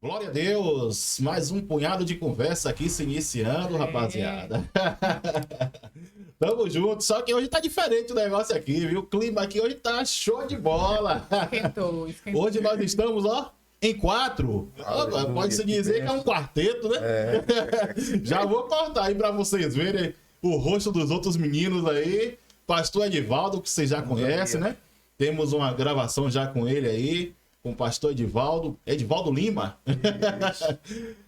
Glória a Deus! Mais um punhado de conversa aqui se iniciando, rapaziada. Tamo junto, só que hoje tá diferente o negócio aqui, viu? O clima aqui hoje tá show de bola. Esquentou. Hoje nós estamos, ó, em 4. Pode-se dizer que é um quarteto, né? Já vou cortar aí pra vocês verem o rosto dos outros meninos aí. Pastor Edivaldo, que vocês já conhecem, né? Temos uma gravação já com ele aí. Com o pastor Edivaldo Lima.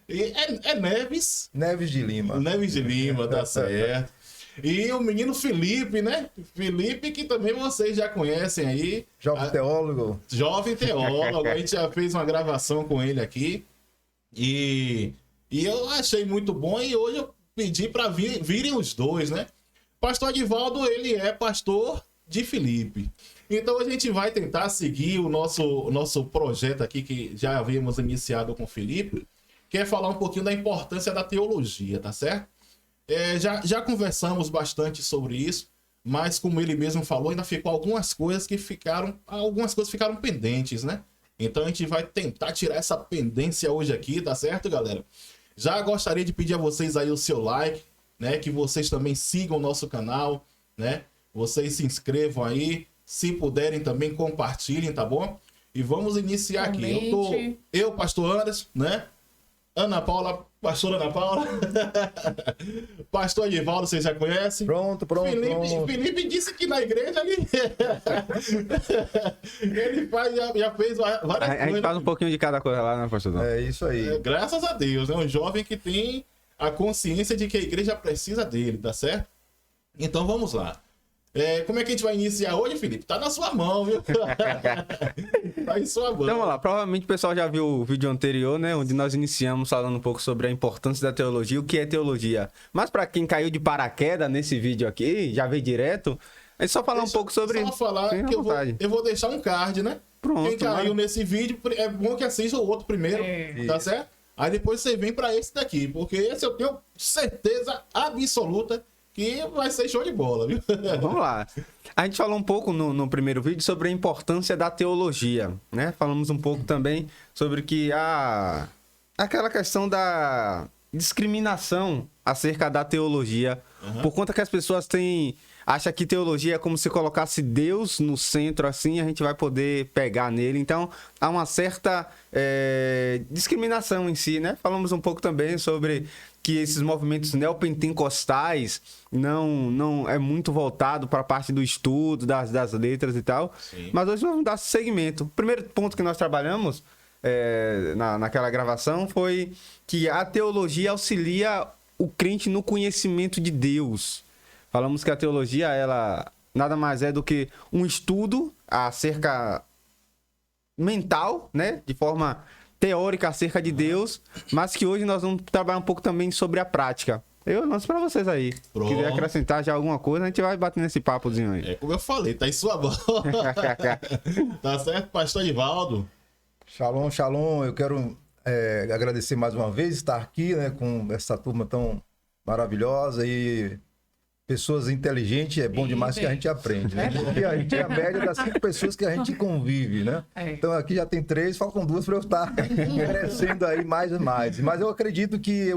E é Neves. Neves de Lima. Neves de Lima, tá certo. E o menino Felipe, né? Felipe, que também vocês já conhecem aí. Jovem teólogo. Jovem teólogo. A gente já fez uma gravação com ele aqui. E eu achei muito bom. E hoje eu pedi para virem os dois, né? Pastor Edivaldo, ele é pastor de Felipe. Então a gente vai tentar seguir o nosso projeto aqui que já havíamos iniciado com o Felipe, que é falar um pouquinho da importância da teologia, tá certo? Já conversamos bastante sobre isso, mas como ele mesmo falou, ainda ficou algumas coisas ficaram pendentes, né? Então a gente vai tentar tirar essa pendência hoje aqui, tá certo, galera? Já gostaria de pedir a vocês aí o seu like, né? Que vocês também sigam o nosso canal, né? Vocês se inscrevam aí. Se puderem também compartilhem, tá bom? E vamos iniciar aqui. Eu, pastor Anderson, né? Ana Paula, pastora Ana Paula. Pastor Edivaldo, vocês já conhecem? Pronto. Felipe disse que na igreja ele já fez várias coisas. A gente faz um pouquinho de cada coisa lá, né, pastor? É isso aí. Graças a Deus, né? Um jovem que tem a consciência de que a igreja precisa dele, tá certo? Então vamos lá. Como é que a gente vai iniciar hoje, Felipe? Tá na sua mão, viu? Tá em sua mão. Então vamos lá, provavelmente o pessoal já viu o vídeo anterior, né? Onde nós iniciamos falando um pouco sobre a importância da teologia, o que é teologia. Mas para quem caiu de paraquedas nesse vídeo aqui, já veio direto, é só falar um pouco sobre... Só falar que eu vou deixar um card, né? Pronto. Quem caiu nesse vídeo, é bom que assista o outro primeiro, tá certo? Aí depois você vem para esse daqui, porque esse eu tenho certeza absoluta que vai ser show de bola, viu? Vamos lá. A gente falou um pouco no primeiro vídeo sobre a importância da teologia, né? Falamos um pouco também sobre que aquela questão da discriminação acerca da teologia, por conta que as pessoas acham que teologia é como se colocasse Deus no centro, assim, a gente vai poder pegar nele. Então, há uma certa discriminação em si, né? Falamos um pouco também sobre que esses movimentos neopentecostais não é muito voltado para a parte do estudo, das letras e tal. Sim. Mas hoje vamos dar segmento. O primeiro ponto que nós trabalhamos naquela gravação foi que a teologia auxilia o crente no conhecimento de Deus. Falamos que a teologia, ela nada mais é do que um estudo acerca mental, né? De forma teórica acerca de Deus, mas que hoje nós vamos trabalhar um pouco também sobre a prática. Eu lanço pra vocês aí. Pronto. Se quiser acrescentar já alguma coisa, a gente vai bater nesse papozinho aí. É como eu falei, tá em sua mão. Tá certo, pastor Edivaldo? Shalom. Eu quero agradecer mais uma vez estar aqui, né, com essa turma tão maravilhosa e pessoas inteligentes, é bom demais que a gente aprende, né? Porque a gente é a média das 5 pessoas que a gente convive, né? Então aqui já tem 3, faltam 2 para eu estar crescendo aí mais e mais. Mas eu acredito que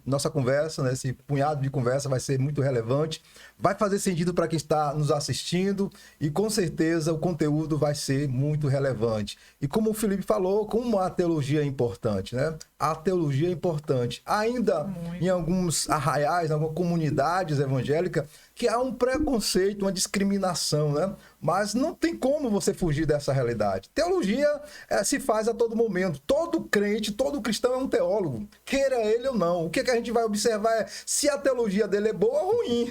nossa conversa, né, esse punhado de conversa vai ser muito relevante, vai fazer sentido para quem está nos assistindo e com certeza o conteúdo vai ser muito relevante. E como o Felipe falou, como a teologia é importante, né? A teologia é importante. Ainda em alguns arraiais, em algumas comunidades evangélicas, que há um preconceito, uma discriminação, né? Mas não tem como você fugir dessa realidade. Teologia se faz a todo momento. Todo crente, todo cristão é um teólogo, queira ele ou não. O que a gente vai observar é se a teologia dele é boa ou ruim.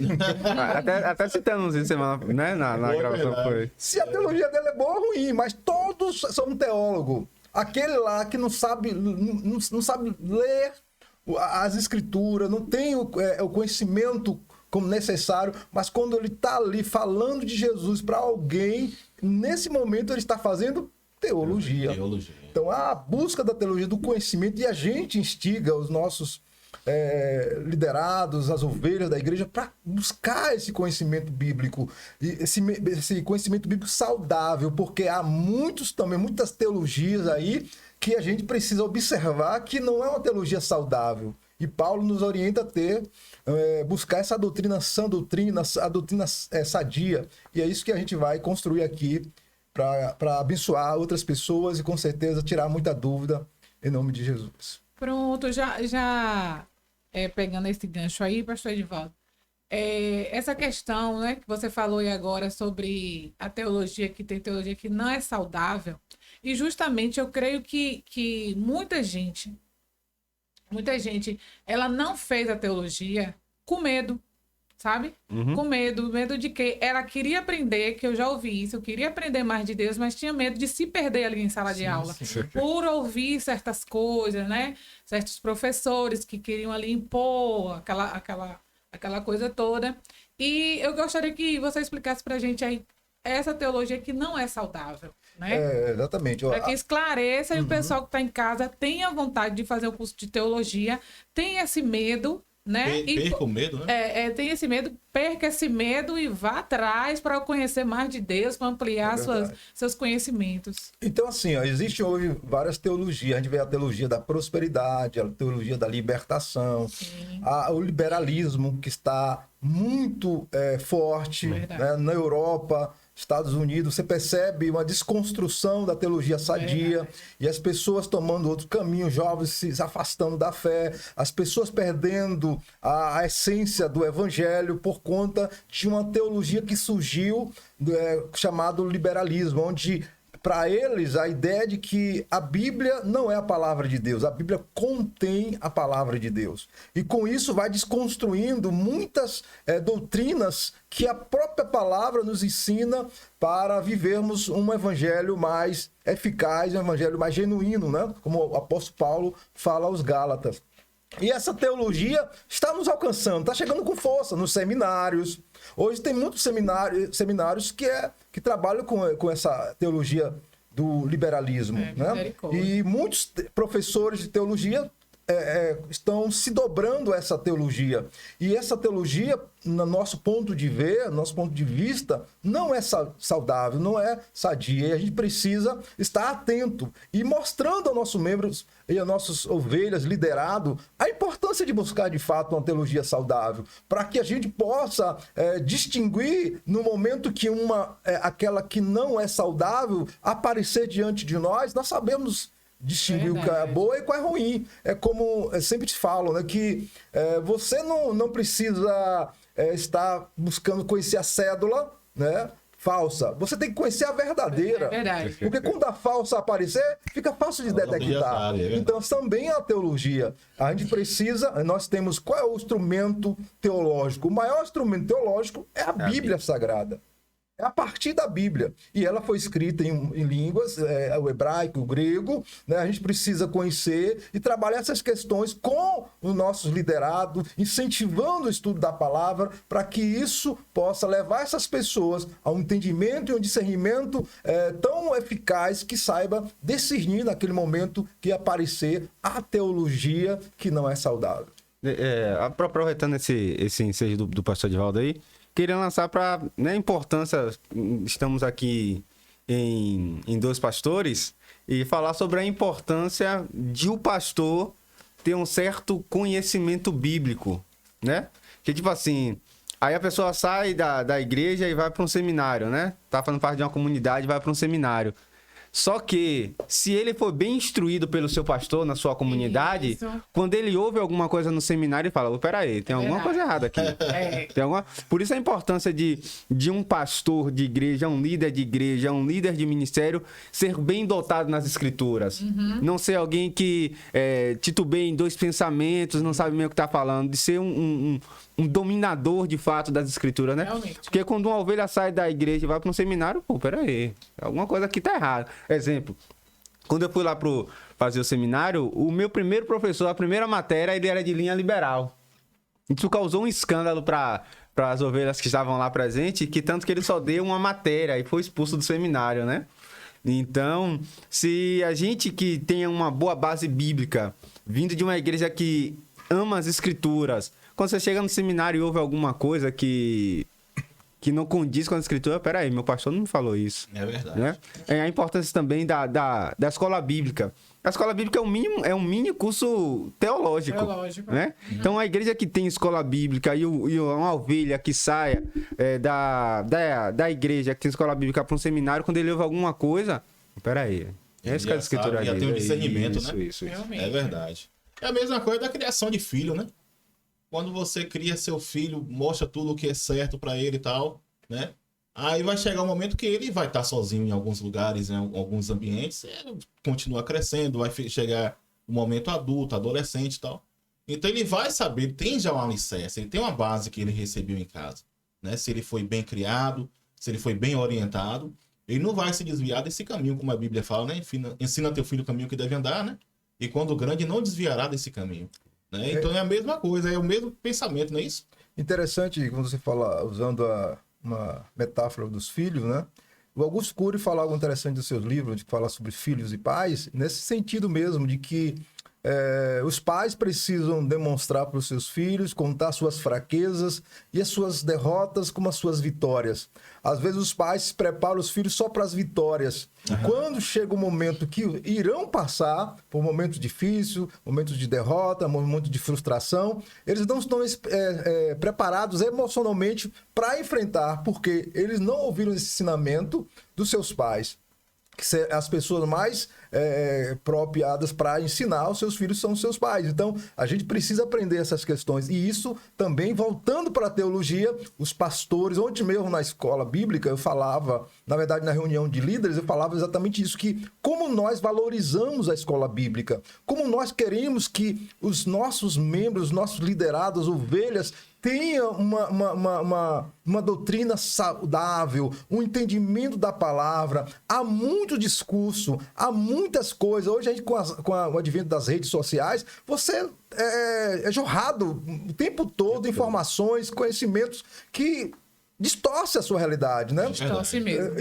Até citamos isso semana, né? Na gravação foi. Se a teologia dele é boa ou ruim, mas todos são um teólogo. Aquele lá que não sabe ler as escrituras, não tem o conhecimento como necessário, mas quando ele está ali falando de Jesus para alguém, nesse momento ele está fazendo teologia. Então a busca da teologia, do conhecimento, e a gente instiga os nossos liderados, as ovelhas da igreja, para buscar esse conhecimento bíblico, esse conhecimento bíblico saudável, porque há muitas teologias aí que a gente precisa observar que não é uma teologia saudável. E Paulo nos orienta a buscar essa doutrina, sã doutrina, a doutrina sadia. E é isso que a gente vai construir aqui para abençoar outras pessoas e com certeza tirar muita dúvida em nome de Jesus. Pronto, já pegando esse gancho aí, pastor Edivaldo, essa questão, né, que você falou aí agora sobre a teologia, que tem teologia que não é saudável, e justamente eu creio que muita gente, ela não fez a teologia com medo, sabe? Com medo de que ela queria aprender, que eu já ouvi isso, eu queria aprender mais de Deus, mas tinha medo de se perder ali em sala de aula. Por ouvir certas coisas, né? Certos professores que queriam ali impor aquela coisa toda. E eu gostaria que você explicasse pra gente aí essa teologia que não é saudável, né? Exatamente. Para que esclareça e o pessoal que está em casa tenha vontade de fazer o curso de teologia, tenha esse medo, né? Perca o medo, né? Tem esse medo, perca esse medo e vá atrás para conhecer mais de Deus, para ampliar seus conhecimentos. Então, assim, existe hoje várias teologias. A gente vê a teologia da prosperidade, a teologia da libertação, o liberalismo, que está muito forte, né, na Europa, Estados Unidos. Você percebe uma desconstrução da teologia sadia e as pessoas tomando outro caminho, jovens se afastando da fé, as pessoas perdendo a essência do evangelho por conta de uma teologia que surgiu chamado liberalismo, onde para eles a ideia de que a Bíblia não é a palavra de Deus, a Bíblia contém a palavra de Deus. E com isso vai desconstruindo muitas doutrinas que a própria palavra nos ensina para vivermos um evangelho mais eficaz, um evangelho mais genuíno, né? Como o apóstolo Paulo fala aos Gálatas. E essa teologia está nos alcançando, está chegando com força nos seminários. Hoje tem muitos seminários que trabalham com essa teologia do liberalismo, né? E muitos professores de teologia estão se dobrando a essa teologia. E essa teologia, no nosso ponto de ver, no nosso ponto de vista, não é saudável, não é sadia. E a gente precisa estar atento e mostrando aos nossos membros e às nossas ovelhas, liderado, a importância de buscar, de fato, uma teologia saudável, para que a gente possa distinguir no momento que aquela que não é saudável aparecer diante de nós, nós sabemos distinguir o que é boa e qual é ruim. É como sempre te falo, né, que você não precisa estar buscando conhecer a cédula, né, falsa. Você tem que conhecer a verdadeira. É verdade. Porque quando a falsa aparecer, fica fácil de detectar. Então, também a teologia. A gente precisa, nós temos, qual é o instrumento teológico? O maior instrumento teológico é a Bíblia Sagrada. É a partir da Bíblia. E ela foi escrita em línguas, o hebraico, o grego, né? A gente precisa conhecer e trabalhar essas questões com os nossos liderados, incentivando o estudo da palavra, para que isso possa levar essas pessoas a um entendimento e um discernimento tão eficaz que saiba discernir naquele momento que aparecer a teologia que não é saudável. Aproveitando esse ensejo do pastor Edivaldo aí, queria lançar para a importância, estamos aqui em dois pastores, e falar sobre a importância de o pastor ter um certo conhecimento bíblico, né? Que tipo assim, aí a pessoa sai da igreja e vai para um seminário, né? Tá fazendo parte de uma comunidade e vai para um seminário. Só que, se ele for bem instruído pelo seu pastor na sua comunidade, quando ele ouve alguma coisa no seminário, ele fala, peraí, tem alguma coisa errada aqui. Por isso a importância de um pastor de igreja, um líder de igreja, um líder de ministério, ser bem dotado nas escrituras. Não ser alguém que titubeia em dois pensamentos, não sabe meio o que está falando, de ser um dominador, de fato, das escrituras, né? Realmente. Porque quando uma ovelha sai da igreja e vai para um seminário, peraí, alguma coisa aqui tá errada. Exemplo, quando eu fui lá fazer o seminário, o meu primeiro professor, a primeira matéria, ele era de linha liberal. Isso causou um escândalo para as ovelhas que estavam lá presentes, que tanto que ele só deu uma matéria e foi expulso do seminário, né? Então, se a gente que tenha uma boa base bíblica, vindo de uma igreja que ama as escrituras, quando você chega no seminário e ouve alguma coisa que que não condiz com a escritura, peraí, meu pastor não me falou isso. É verdade. Né? A importância também da escola bíblica. A escola bíblica é um mini curso teológico. Né? Então, a igreja que tem escola bíblica e uma ovelha que saia da igreja que tem escola bíblica para um seminário, quando ele ouve alguma coisa, peraí. É isso que a escritura já diz. tem um discernimento, isso, né? Isso. É verdade. É a mesma coisa da criação de filho, né? Quando você cria seu filho, mostra tudo o que é certo para ele e tal, né? Aí vai chegar um momento que ele vai estar sozinho em alguns lugares, em alguns ambientes, continua crescendo, vai chegar um momento adulto, adolescente e tal. Então ele vai saber, ele tem já um alicerce, ele tem uma base que ele recebeu em casa, né? Se ele foi bem criado, se ele foi bem orientado, ele não vai se desviar desse caminho, como a Bíblia fala, né? Ensina teu filho o caminho que deve andar, né? E quando grande, não desviará desse caminho. Né? Então é a mesma coisa, é o mesmo pensamento, não é isso? Interessante quando você fala, usando uma metáfora dos filhos, né? O Augusto Cury fala algo interessante dos seus livros, de falar sobre filhos e pais, nesse sentido mesmo, de que os pais precisam demonstrar para os seus filhos, contar suas fraquezas e as suas derrotas como as suas vitórias. Às vezes os pais preparam os filhos só para as vitórias. Uhum. Quando chega o momento que irão passar por momentos difíceis, momentos de derrota, momentos de frustração, eles não estão preparados emocionalmente para enfrentar, porque eles não ouviram esse ensinamento dos seus pais. As pessoas mais apropriadas para ensinar os seus filhos são os seus pais. Então, a gente precisa aprender essas questões. E isso também, voltando para a teologia, os pastores, ontem mesmo na escola bíblica, eu falava, na verdade, na reunião de líderes, eu falava exatamente isso, que como nós valorizamos a escola bíblica, como nós queremos que os nossos membros, os nossos liderados, ovelhas, tenha uma doutrina saudável, um entendimento da palavra. Há muito discurso, há muitas coisas. Hoje, a gente, com o advento das redes sociais, você é jorrado o tempo todo informações, conhecimentos que distorce a sua realidade, né? Distorce mesmo.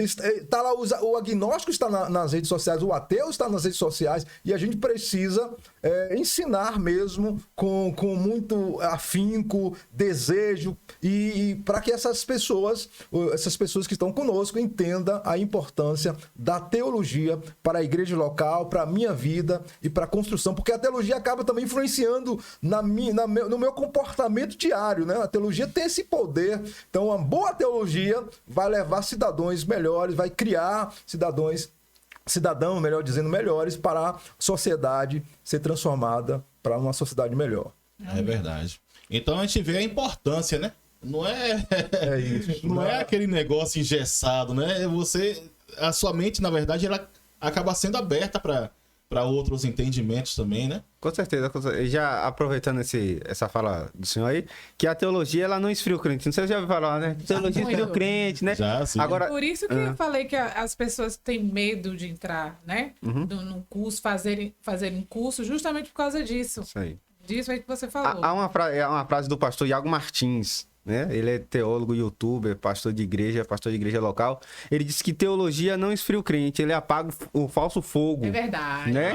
Tá lá, o agnóstico está nas redes sociais, o ateu está nas redes sociais, e a gente precisa ensinar mesmo com muito afinco, desejo, e para que essas pessoas que estão conosco entendam a importância da teologia para a igreja local, para a minha vida e para a construção, porque a teologia acaba também influenciando no meu comportamento diário, né? A teologia tem esse poder. Então, uma boa teologia vai levar cidadãos melhores, vai criar cidadãos, melhor dizendo, melhores para a sociedade ser transformada para uma sociedade melhor. É verdade. Então a gente vê a importância, né? Não é, isso. Não é aquele negócio engessado, né? A sua mente, na verdade, ela acaba sendo aberta para outros entendimentos também, né? Com certeza, E já aproveitando essa fala do senhor aí, que a teologia, ela não esfria o crente. Não sei se já ouviu falar, né? Teologia esfria o crente, né? Já, sim. Agora, por isso que eu falei que as pessoas têm medo de entrar, né? No curso, fazerem curso, justamente por causa disso. Isso aí. Disso aí que você falou. Há uma frase do pastor Iago Martins, né? Ele é teólogo, youtuber, pastor de igreja local. Ele disse que teologia não esfria o crente, ele apaga o falso fogo. É verdade. Né?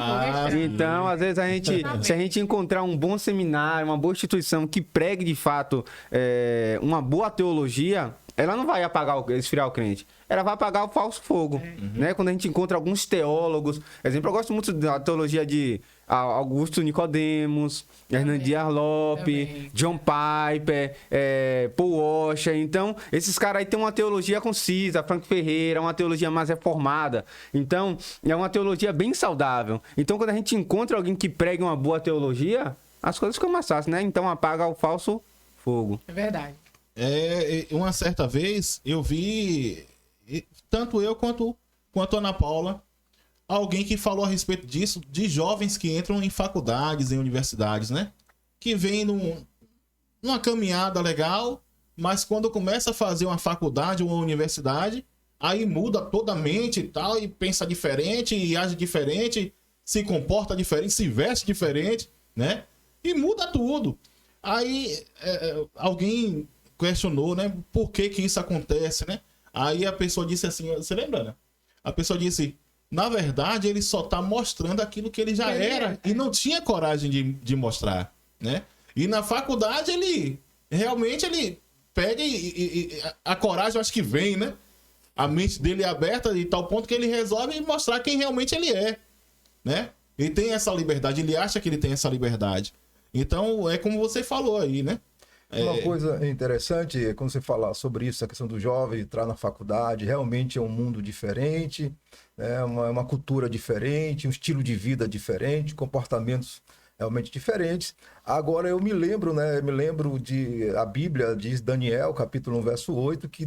Então, às vezes, se a gente encontrar um bom seminário, uma boa instituição que pregue de fato uma boa teologia, ela não vai esfriar o crente. Ela vai apagar o falso fogo. Né? Quando a gente encontra alguns teólogos, exemplo, eu gosto muito da teologia de Augusto Nicodemos, Hernán Dias Lopes, John Piper, Paul Washer. Então, esses caras aí têm uma teologia concisa, Frank Ferreira, uma teologia mais reformada. Então, é uma teologia bem saudável. Então, quando a gente encontra alguém que pregue uma boa teologia, as coisas ficam mais fáceis, né? Então, apaga o falso fogo. É verdade. Uma certa vez, eu vi, tanto eu quanto a Ana Paula, alguém que falou a respeito disso, de jovens que entram em faculdades, em universidades, né? Que vem numa caminhada legal, mas quando começa a fazer uma faculdade ou uma universidade, aí muda toda a mente e tal, e pensa diferente, e age diferente, se comporta diferente, se veste diferente, né? E muda tudo. Aí alguém questionou, né? Por que isso acontece, né? Aí a pessoa disse assim, você lembra, né? A pessoa disse, na verdade, ele só tá mostrando aquilo que ele já era e não tinha coragem de mostrar, né? E na faculdade ele realmente pega e a coragem, eu acho que vem, né? A mente dele é aberta de tal ponto que ele resolve mostrar quem realmente ele é, né? Ele tem essa liberdade, ele acha que ele tem essa liberdade. Então, é como você falou aí, né? Uma coisa interessante é quando você fala sobre isso, a questão do jovem entrar na faculdade, realmente é um mundo diferente, né? uma cultura diferente, um estilo de vida diferente, comportamentos realmente diferentes. Agora eu me lembro, né? A Bíblia diz, Daniel, capítulo 1, verso 8, que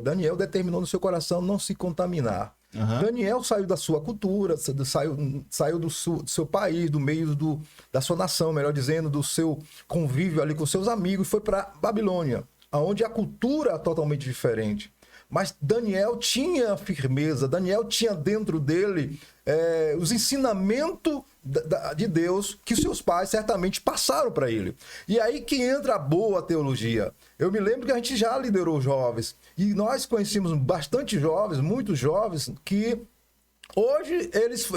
Daniel determinou no seu coração não se contaminar. Uhum. Daniel saiu da sua cultura, saiu do seu país, do meio da sua nação, melhor dizendo, do seu convívio ali com seus amigos, foi para Babilônia, onde a cultura é totalmente diferente. Mas Daniel tinha firmeza, Daniel tinha dentro dele os ensinamentos de Deus que seus pais certamente passaram para ele. E aí que entra a boa teologia. Eu me lembro que a gente já liderou jovens e nós conhecemos bastante jovens, muitos jovens, que hoje eles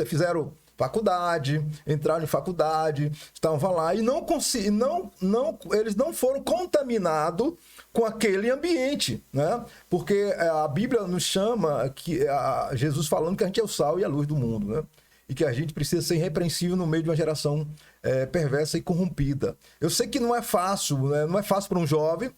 fizeram faculdade, entraram em faculdade, estavam lá e eles não foram contaminados com aquele ambiente, né? Porque a Bíblia nos chama, Jesus falando que a gente é o sal e a luz do mundo, né? E que a gente precisa ser irrepreensível no meio de uma geração perversa e corrompida. Eu sei que não é fácil, né? Não é fácil para um jovem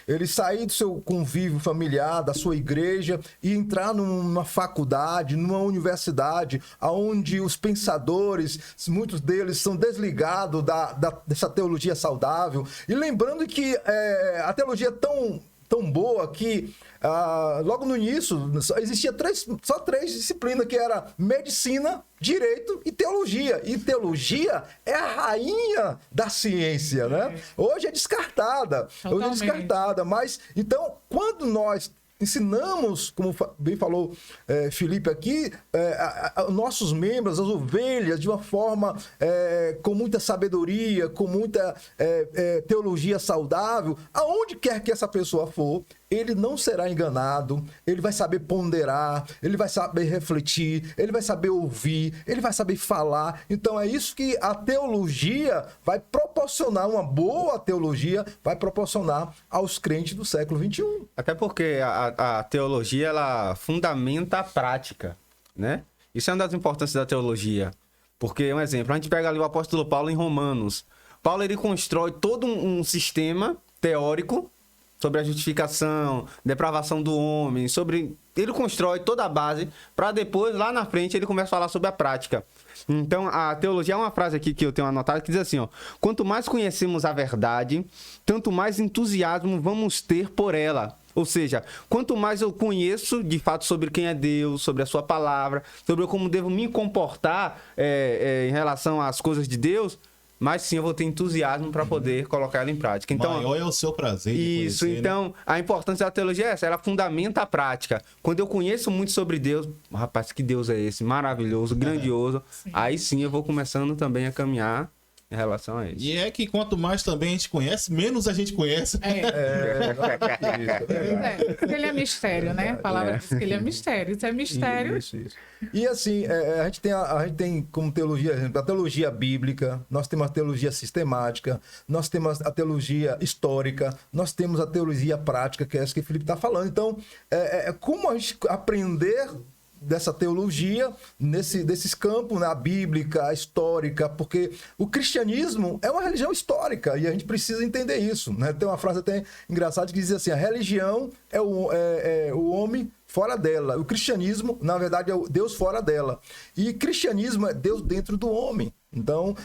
ele sair do seu convívio familiar, da sua igreja e entrar numa faculdade, numa universidade, onde os pensadores, muitos deles são desligados dessa teologia saudável. E lembrando que a teologia é tão boa que logo no início existia só três disciplinas, que era medicina, direito e teologia. E teologia é a rainha da ciência, né? Hoje é descartada. Mas, então, quando nós ensinamos, como bem falou Felipe aqui, nossos membros, as ovelhas, de uma forma com muita sabedoria, com muita teologia saudável, aonde quer que essa pessoa for, ele não será enganado, ele vai saber ponderar, ele vai saber refletir, ele vai saber ouvir, ele vai saber falar. Então é isso que a teologia vai proporcionar, uma boa teologia vai proporcionar aos crentes do século XXI. Até porque a teologia, ela fundamenta a prática, né? Isso é uma das importâncias da teologia. Porque, um exemplo, a gente pega ali o apóstolo Paulo em Romanos. Paulo, ele constrói todo um sistema teórico sobre a justificação, depravação do homem, ele constrói toda a base para depois, lá na frente, ele começa a falar sobre a prática. Então, a teologia é uma frase aqui que eu tenho anotado que diz assim, ó: quanto mais conhecemos a verdade, tanto mais entusiasmo vamos ter por ela. Ou seja, quanto mais eu conheço de fato sobre quem é Deus, sobre a sua palavra, sobre como devo me comportar em relação às coisas de Deus, mas sim eu vou ter entusiasmo para poder colocar ela em prática. Então, maior é o seu prazer. Isso, conhecer, então, né? A importância da teologia é essa, ela fundamenta a prática. Quando eu conheço muito sobre Deus, rapaz, que Deus é esse? Maravilhoso, grandioso. Sim. Aí sim eu vou começando também a caminhar em relação a isso. E é que quanto mais também a gente conhece, menos a gente conhece. Ele é mistério, né? A palavra diz que ele é mistério. Isso é mistério. Isso. E assim, a gente tem como teologia, a teologia bíblica, nós temos a teologia sistemática, nós temos a teologia histórica, nós temos a teologia prática, que é essa que o Felipe está falando. Então, como a gente aprender dessa teologia desses campos, né? A bíblica, a histórica, porque o cristianismo é uma religião histórica e a gente precisa entender isso, né? Tem uma frase até engraçada que diz assim: a religião é o homem fora dela. O cristianismo, na verdade, é o Deus fora dela. E cristianismo é Deus dentro do homem. Então,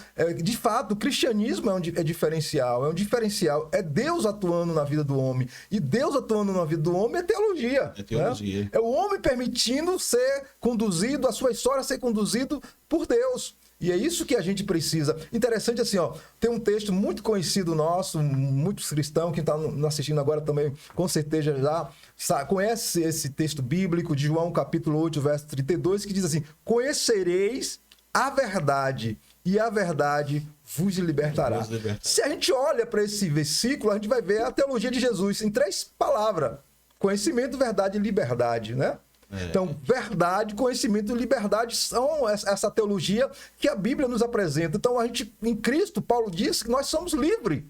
de fato, o cristianismo é diferencial. É um diferencial. É Deus atuando na vida do homem. E Deus atuando na vida do homem é teologia. É teologia. Né? É o homem permitindo ser conduzido, a sua história ser conduzido por Deus. E é isso que a gente precisa. Interessante assim, ó, tem um texto muito conhecido nosso, muitos cristãos, quem está assistindo agora também, com certeza já conhece esse texto bíblico de João capítulo 8, verso 32, que diz assim: conhecereis a verdade e a verdade vos libertará. Se a gente olha para esse versículo, a gente vai ver a teologia de Jesus em 3 palavras: conhecimento, verdade e liberdade, né? Então, verdade, conhecimento e liberdade são essa teologia que a Bíblia nos apresenta. Então, a gente, em Cristo, Paulo diz que nós somos livres.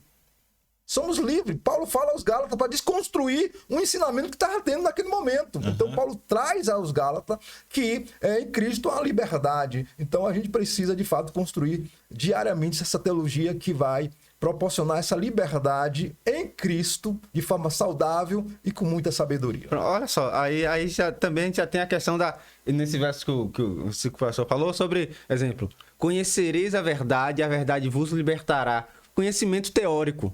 Somos livres. Paulo fala aos Gálatas para desconstruir um ensinamento que estava tendo naquele momento. Então, Paulo traz aos Gálatas que em Cristo há liberdade. Então, a gente precisa, de fato, construir diariamente essa teologia que vai proporcionar essa liberdade em Cristo de forma saudável e com muita sabedoria. Olha só, aí já, também a gente já tem a questão nesse verso que o pastor falou sobre, exemplo, conhecereis a verdade vos libertará. Conhecimento teórico,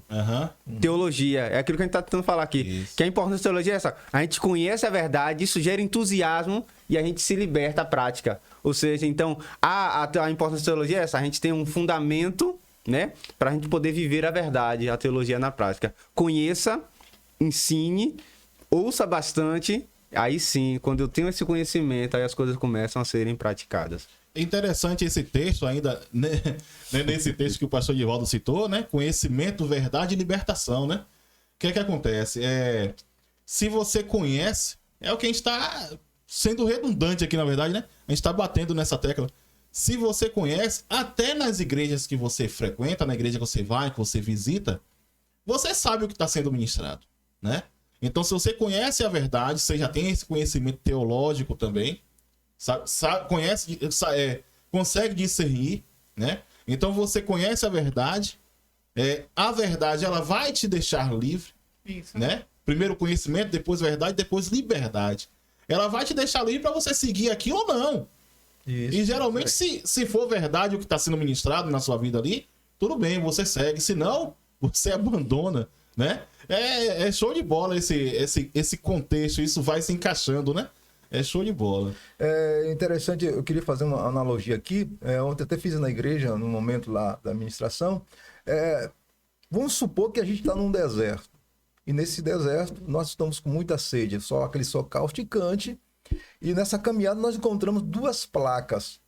teologia, é aquilo que a gente está tentando falar aqui. Isso. Que a importância da teologia é essa. A gente conhece a verdade, isso gera entusiasmo e a gente se liberta à prática. Ou seja, então, a importância da teologia é essa. A gente tem um fundamento, né, para a gente poder viver a verdade, a teologia na prática. Conheça, ensine, ouça bastante, aí sim, quando eu tenho esse conhecimento, aí as coisas começam a serem praticadas. Interessante esse texto ainda, né? Nesse texto que o pastor Divaldo citou, né? Conhecimento, verdade e libertação, né? O que é que acontece? Se você conhece, é o que a gente está sendo redundante aqui, na verdade, né? A gente está batendo nessa tecla. Se você conhece, até nas igrejas que você frequenta, na igreja que você vai, que você visita, você sabe o que está sendo ministrado, né? Então, se você conhece a verdade, você já tem esse conhecimento teológico também, consegue discernir, né? Então você conhece a verdade ela vai te deixar livre. Isso. Né? Primeiro conhecimento, depois verdade, depois liberdade. Ela vai te deixar livre para você seguir aqui ou não. Isso. E geralmente se for verdade o que está sendo ministrado na sua vida ali, tudo bem, você segue, se não, você abandona, né? É show de bola esse contexto, isso vai se encaixando, né? É show de bola. É interessante, eu queria fazer uma analogia aqui. Ontem até fiz na igreja, no momento lá da administração. Vamos supor que a gente está num deserto. E nesse deserto nós estamos com muita sede, aquele sol causticante. E nessa caminhada nós encontramos duas placas.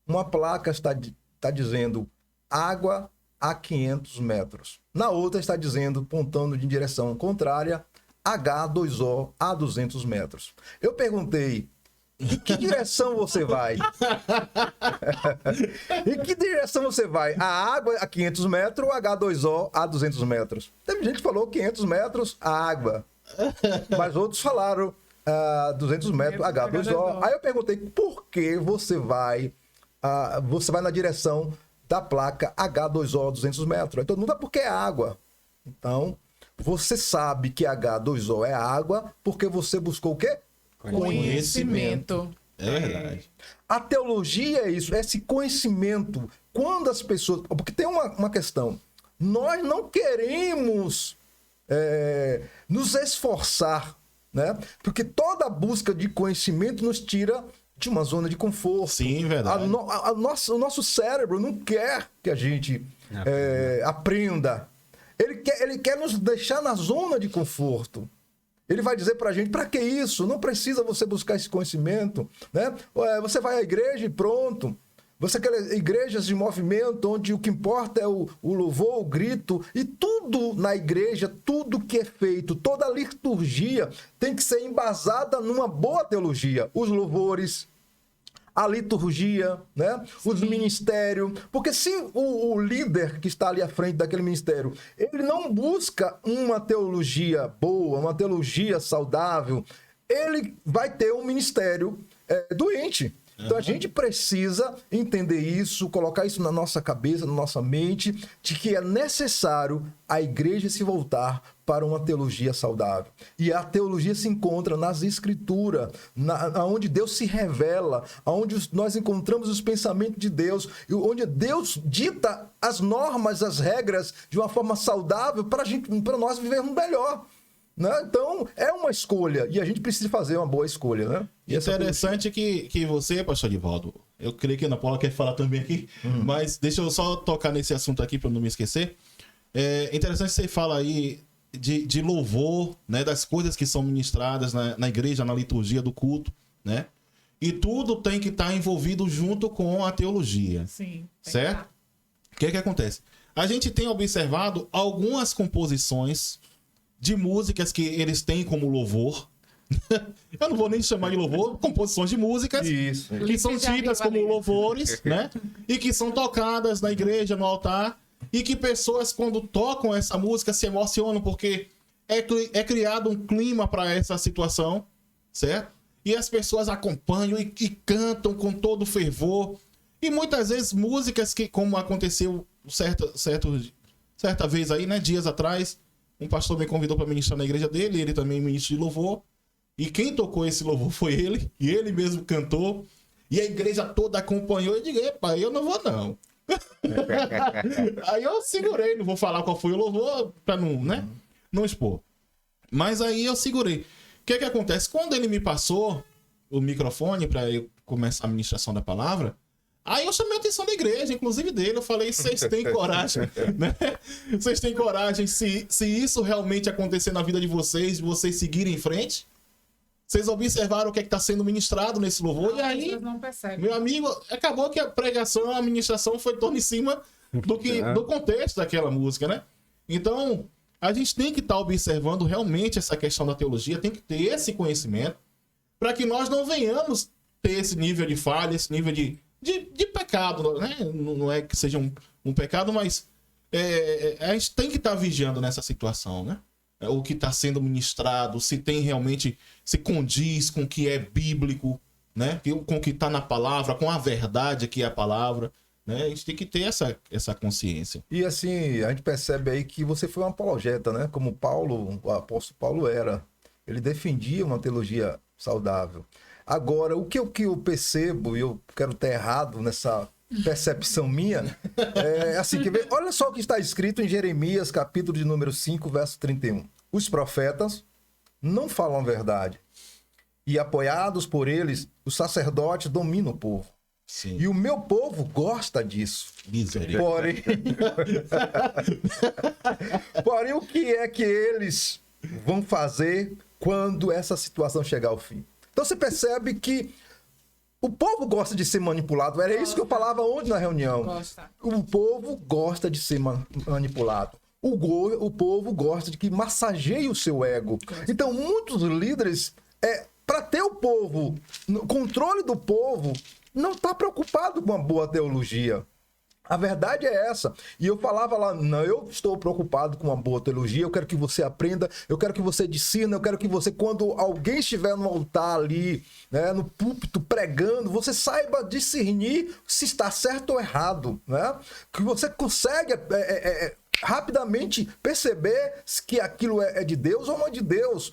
Uma placa está dizendo água a 500 metros. Na outra está dizendo, apontando em direção contrária, H2O a 200 metros. Eu perguntei, em que direção você vai? Em que direção você vai? A água a 500 metros ou H2O a 200 metros? Teve gente que falou 500 metros a água, mas outros falaram 200 metros H2O. Aí eu perguntei, por que você vai na direção da placa H2O a 200 metros? Aí todo mundo, porque é água. Então, você sabe que H2O é água porque você buscou o quê? Conhecimento. É verdade. A teologia é isso, é esse conhecimento. Quando as pessoas... Porque tem uma questão. Nós não queremos nos esforçar, né? Porque toda busca de conhecimento nos tira de uma zona de conforto. Sim, verdade. O nosso cérebro não quer que a gente aprenda. Ele quer nos deixar na zona de conforto. Ele vai dizer pra gente, pra que isso? Não precisa você buscar esse conhecimento, né? Você vai à igreja e pronto. Você quer igrejas de movimento, onde o que importa é o louvor, o grito, e tudo na igreja, tudo que é feito, toda a liturgia tem que ser embasada numa boa teologia. Os louvores, a liturgia, né? Os ministérios. Porque se o líder que está ali à frente daquele ministério, ele não busca uma teologia boa, uma teologia saudável, ele vai ter um ministério doente. Então a gente precisa entender isso, colocar isso na nossa cabeça, na nossa mente, de que é necessário a igreja se voltar para uma teologia saudável. E a teologia se encontra nas escrituras, onde Deus se revela, onde nós encontramos os pensamentos de Deus, onde Deus dita as normas, as regras de uma forma saudável para nós vivermos melhor. Né? Então, é uma escolha, e a gente precisa fazer uma boa escolha, né? E interessante que você, pastor Divaldo, eu creio que a Ana Paula quer falar também aqui, mas deixa eu só tocar nesse assunto aqui para não me esquecer. É interessante que você fala aí de louvor, né? Das coisas que são ministradas na igreja, na liturgia do culto, né? E tudo tem que estar envolvido junto com a teologia. Sim. Certo? O que é que acontece? A gente tem observado algumas composições de músicas que eles têm como louvor. Eu não vou nem chamar de louvor, composições de músicas que são tidas como louvores, né? E que são tocadas na igreja, no altar. e que pessoas, quando tocam essa música, se emocionam, porque é criado um clima para essa situação, certo? E as pessoas acompanham e cantam com todo fervor. E muitas vezes músicas que, como aconteceu certa vez aí, né, dias atrás, um pastor me convidou para ministrar na igreja dele, ele também ministra de louvor. E quem tocou esse louvor foi ele, e ele mesmo cantou. E a igreja toda acompanhou. Eu digo, epa, eu não vou não. Aí eu segurei, não vou falar qual foi o louvor para não expor. Mas aí eu segurei. O que acontece? Quando ele me passou o microfone para eu começar a ministração da palavra, aí eu chamei a atenção da igreja, inclusive dele. Eu falei, vocês têm coragem, né? Vocês têm coragem, se isso realmente acontecer na vida de vocês seguirem em frente? Vocês observaram o que está sendo ministrado nesse louvor? Não, e aí, não percebe. Meu amigo, acabou que a pregação, a ministração foi toda em cima do contexto daquela música, né? Então, a gente tem que estar observando realmente essa questão da teologia, tem que ter esse conhecimento, para que nós não venhamos ter esse nível de falha, esse nível de pecado, né? Não é que seja um pecado, mas a gente tem que estar vigiando nessa situação, né? O que está sendo ministrado, se tem realmente, se condiz com o que é bíblico, né? Com o que está na palavra, com a verdade que é a palavra, né? A gente tem que ter essa consciência. E assim, a gente percebe aí que você foi um apologeta, né? Como Paulo, o apóstolo Paulo era. Ele defendia uma teologia saudável. Agora, o que eu percebo, e eu quero estar errado nessa percepção minha, é assim, olha só o que está escrito em Jeremias, capítulo de número 5, verso 31. Os profetas não falam a verdade, e apoiados por eles, os sacerdotes dominam o povo. Sim. E o meu povo gosta disso. Porém, o que é que eles vão fazer quando essa situação chegar ao fim? Então você percebe que o povo gosta de ser manipulado. Era isso que eu falava ontem na reunião. O povo gosta de ser manipulado. O povo gosta de que massageie o seu ego. Então, muitos líderes, para ter o povo, no controle do povo, não está preocupado com uma boa teologia. A verdade é essa. E eu falava lá, não, eu estou preocupado com uma boa teologia, eu quero que você aprenda, eu quero que você ensine, eu quero que você, quando alguém estiver no altar ali, né, no púlpito, pregando, você saiba discernir se está certo ou errado, né? Que você consegue rapidamente perceber que aquilo é de Deus ou não é de Deus.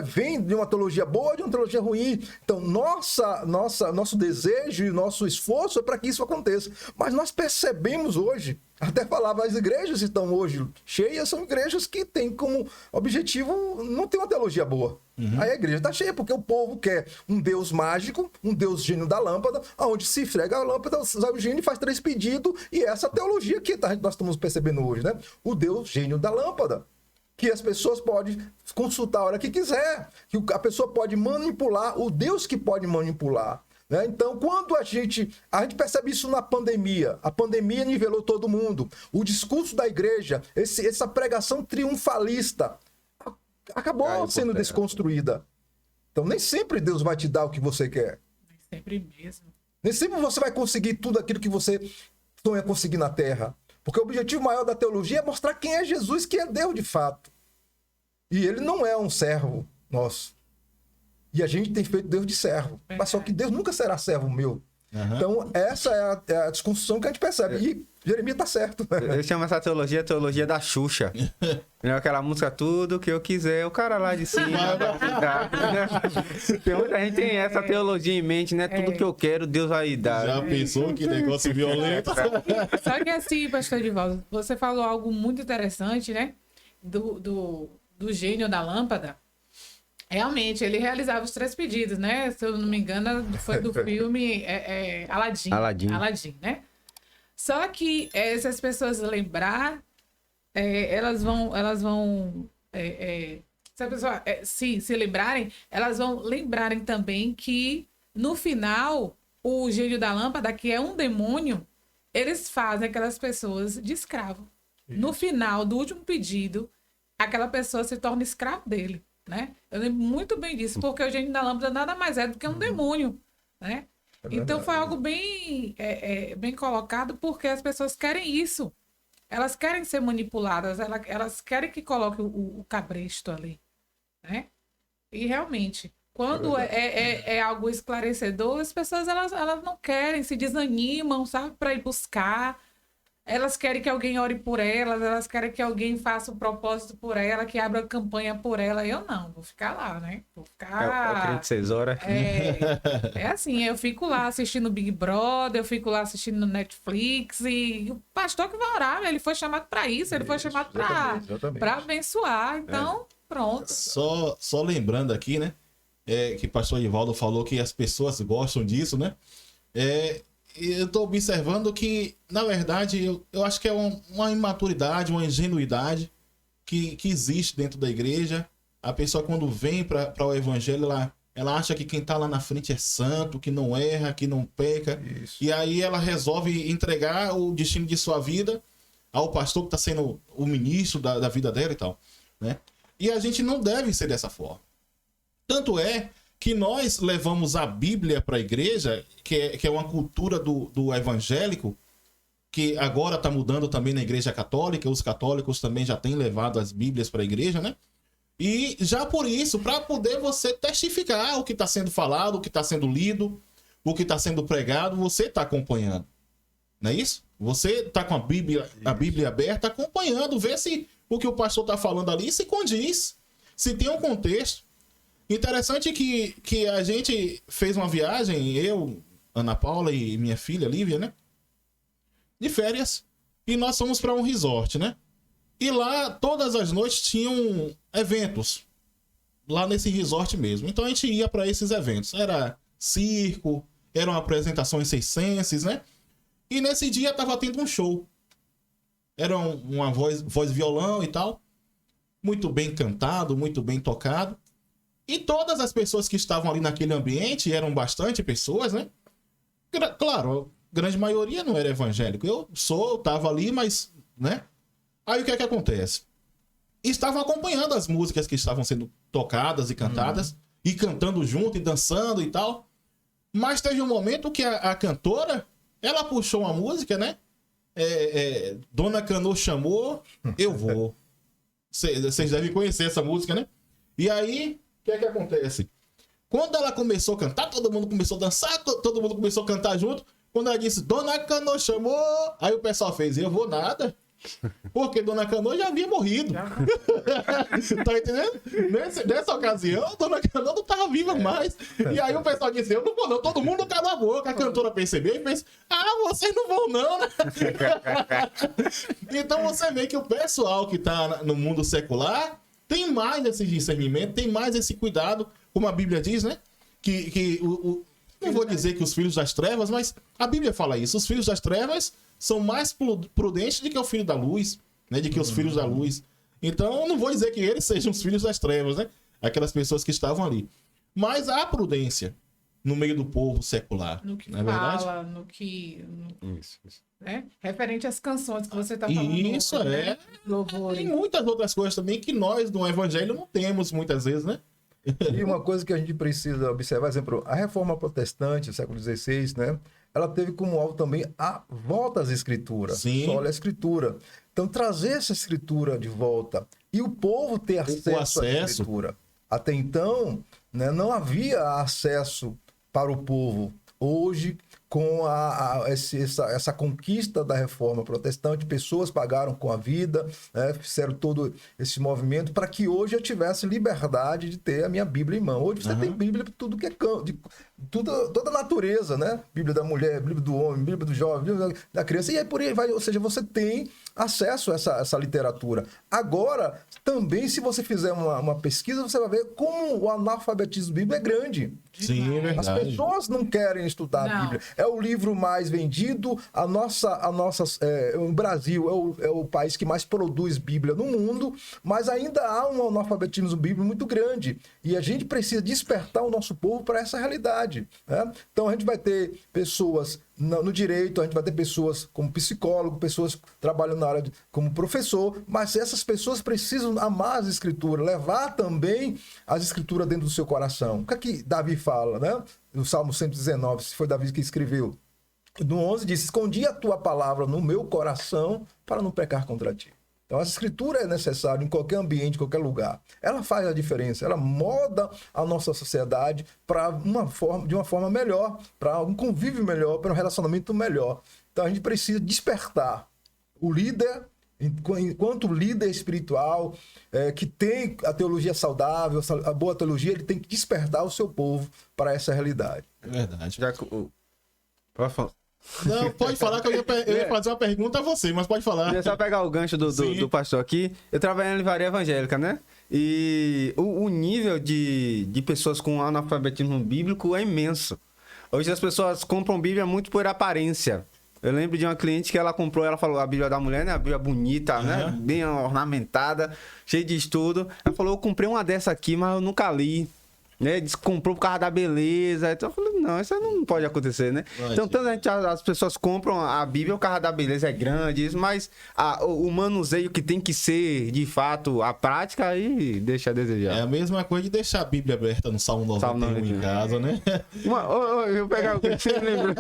Vem de uma teologia boa ou de uma teologia ruim. Então, nosso desejo e nosso esforço é para que isso aconteça. Mas nós percebemos hoje, até falava, as igrejas que estão hoje cheias são igrejas que têm como objetivo não ter uma teologia boa. Aí a igreja está cheia, porque o povo quer um Deus mágico, um Deus gênio da lâmpada, onde se frega a lâmpada, o gênio faz 3 pedidos, e essa teologia que nós estamos percebendo hoje, né? O Deus gênio da lâmpada. Que as pessoas podem consultar a hora que quiser, que a pessoa pode manipular, o Deus que pode manipular. Né? Então, quando a gente percebe isso na pandemia, a pandemia nivelou todo mundo. O discurso da igreja, essa pregação triunfalista, acabou sendo desconstruída. Então, nem sempre Deus vai te dar o que você quer. Nem sempre mesmo. Nem sempre você vai conseguir tudo aquilo que você sonha conseguir na terra. Porque o objetivo maior da teologia é mostrar quem é Jesus, que é Deus de fato. E ele não é um servo nosso. E a gente tem feito Deus de servo. Mas só que Deus nunca será servo meu. Então, essa é a desconstrução que a gente percebe. E Jeremias está certo. Eu chamo essa teologia a teologia da Xuxa. Aquela música, tudo que eu quiser, o cara lá de cima vai me dar. Tem muita gente tem essa teologia em mente, né? Tudo que eu quero, Deus vai dar. Já pensou que negócio violento? Só que assim, pastor Edivaldo, você falou algo muito interessante, né? Do gênio da lâmpada. Realmente, ele realizava os 3 pedidos, né? Se eu não me engano, foi do filme Aladim, né? Só que se as pessoas lembrar, elas vão se a pessoa se lembrarem, elas vão lembrarem também que no final, o gênio da lâmpada, que é um demônio, eles fazem aquelas pessoas de escravo. No final do último pedido, aquela pessoa se torna escravo dele. Né? Eu lembro muito bem disso, porque o gênio da lâmpada nada mais é do que um demônio, né? Então foi algo bem colocado, porque as pessoas querem isso. elas querem ser manipuladas, elas querem que coloque o cabresto ali, né? E realmente, quando é algo esclarecedor, as pessoas elas não querem, se desanimam, sabe, para ir buscar. Elas querem que alguém ore por elas querem que alguém faça um propósito por ela, que abra campanha por ela. Eu não, vou ficar lá, né? Vou ficar... É o crente 6 horas. É assim, eu fico lá assistindo Big Brother, eu fico lá assistindo Netflix, e o pastor que vai orar, ele foi chamado para isso, ele foi chamado para abençoar. Então, pronto. Só lembrando aqui, né? Que o pastor Edivaldo falou que as pessoas gostam disso, né? Eu tô observando que, na verdade, eu acho que é uma imaturidade, uma ingenuidade que existe dentro da igreja. A pessoa, quando vem para o evangelho, ela acha que quem tá lá na frente é santo, que não erra, que não peca. Isso. E aí ela resolve entregar o destino de sua vida ao pastor que tá sendo o ministro da vida dela e tal, né? E a gente não deve ser dessa forma. Tanto é que nós levamos a Bíblia para a igreja, que é uma cultura do evangélico, que agora está mudando também na igreja católica. Os católicos também já têm levado as Bíblias para a igreja, né? E já por isso, para poder você testificar o que está sendo falado, o que está sendo lido, o que está sendo pregado, você está acompanhando. Não é isso? Você está com a Bíblia aberta, acompanhando, vê se o que o pastor está falando ali se condiz, se tem um contexto. Interessante que a gente fez uma viagem, eu, Ana Paula e minha filha Lívia, né? De férias. E nós fomos para um resort, né? E lá, todas as noites, tinham eventos. Lá nesse resort mesmo. Então a gente ia para esses eventos. Era circo, eram apresentações circenses, né? E nesse dia tava tendo um show. Era uma voz violão e tal. Muito bem cantado, muito bem tocado. E todas as pessoas que estavam ali naquele ambiente, eram bastante pessoas, né? Claro, a grande maioria não era evangélico. Eu tava ali, mas, né? Aí o que é que acontece? Estavam acompanhando as músicas que estavam sendo tocadas e cantadas, e cantando junto e dançando e tal. Mas teve um momento que a cantora, ela puxou uma música, né? Dona Cano chamou, eu vou. Vocês devem conhecer essa música, né? E aí, o que é que acontece? Quando ela começou a cantar, todo mundo começou a dançar, todo mundo começou a cantar junto. Quando ela disse, Dona Cano chamou, aí o pessoal fez, eu vou nada. Porque Dona Cano já havia morrido. Tá entendendo? Nessa ocasião, Dona Cano não estava viva mais. E aí o pessoal disse, eu não vou não. Todo mundo calou a boca. A cantora percebeu e fez, vocês não vão não, né? Então você vê que o pessoal que tá no mundo secular tem mais esse discernimento, tem mais esse cuidado, como a Bíblia diz, né? Não vou dizer que os filhos das trevas, mas a Bíblia fala isso. Os filhos das trevas são mais prudentes do que o filho da luz, né? De que os filhos da luz. Então, eu não vou dizer que eles sejam os filhos das trevas, né? Aquelas pessoas que estavam ali. Mas há prudência no meio do povo secular. No que não é verdade? fala, no que... Isso. Né? Referente às canções que você está falando. Isso, né? Louvores. E muitas outras coisas também que nós, no evangelho, não temos muitas vezes, né? E uma coisa que a gente precisa observar, por exemplo, a reforma protestante, século XVI, né? Ela teve como alvo também a volta às escrituras. Sim. Só olha a escritura. Então, trazer essa escritura de volta e o povo ter acesso à escritura. Até então, né, não havia acesso para o povo. Hoje, com essa conquista da reforma protestante, pessoas pagaram com a vida, né, fizeram todo esse movimento para que hoje eu tivesse liberdade de ter a minha Bíblia em mão. Hoje você tem Bíblia para tudo que é toda a natureza, né? Bíblia da mulher, Bíblia do homem, Bíblia do jovem, Bíblia da criança, e aí por aí vai. Ou seja, você tem acesso a essa literatura. Agora, também, se você fizer uma pesquisa, você vai ver como o analfabetismo bíblico é grande. Sim, é verdade. As pessoas não querem estudar a Bíblia. É o livro mais vendido. O Brasil é o país que mais produz Bíblia no mundo, mas ainda há um analfabetismo bíblico muito grande. E a gente precisa despertar o nosso povo para essa realidade, né? Então a gente vai ter pessoas no direito, a gente vai ter pessoas como psicólogo, pessoas trabalhando na área como professor, mas essas pessoas precisam amar as escrituras, levar também as escrituras dentro do seu coração. O que é que Davi fala, né? No Salmo 119, se foi Davi que escreveu. no 11 diz, escondi a tua palavra no meu coração para não pecar contra ti. Então, a escritura é necessária em qualquer ambiente, em qualquer lugar. Ela faz a diferença, ela molda a nossa sociedade para de uma forma melhor, para um convívio melhor, para um relacionamento melhor. Então, a gente precisa despertar o líder, enquanto líder espiritual, que tem a teologia saudável, a boa teologia, ele tem que despertar o seu povo para essa realidade. É verdade. Pode falar. Não, pode falar que eu ia fazer uma pergunta a você, mas pode falar. Deixa eu só pegar o gancho do pastor aqui. Eu trabalhei na livraria evangélica, né? E o nível de pessoas com analfabetismo bíblico é imenso. Hoje as pessoas compram Bíblia muito por aparência. Eu lembro de uma cliente que ela comprou, ela falou, a Bíblia da mulher, né? A Bíblia bonita, né? Bem ornamentada, cheia de estudo. Ela falou, eu comprei uma dessa aqui, mas eu nunca li. Né? Diz que comprou por causa da beleza. Então eu falei, não, isso não pode acontecer, né? Então, as pessoas compram a Bíblia, o carro da beleza é grande, mas o manuseio que tem que ser, de fato, a prática, aí deixa a desejar. É a mesma coisa de deixar a Bíblia aberta no Salmo 91 em casa, né? Eu pegar o que você lembra.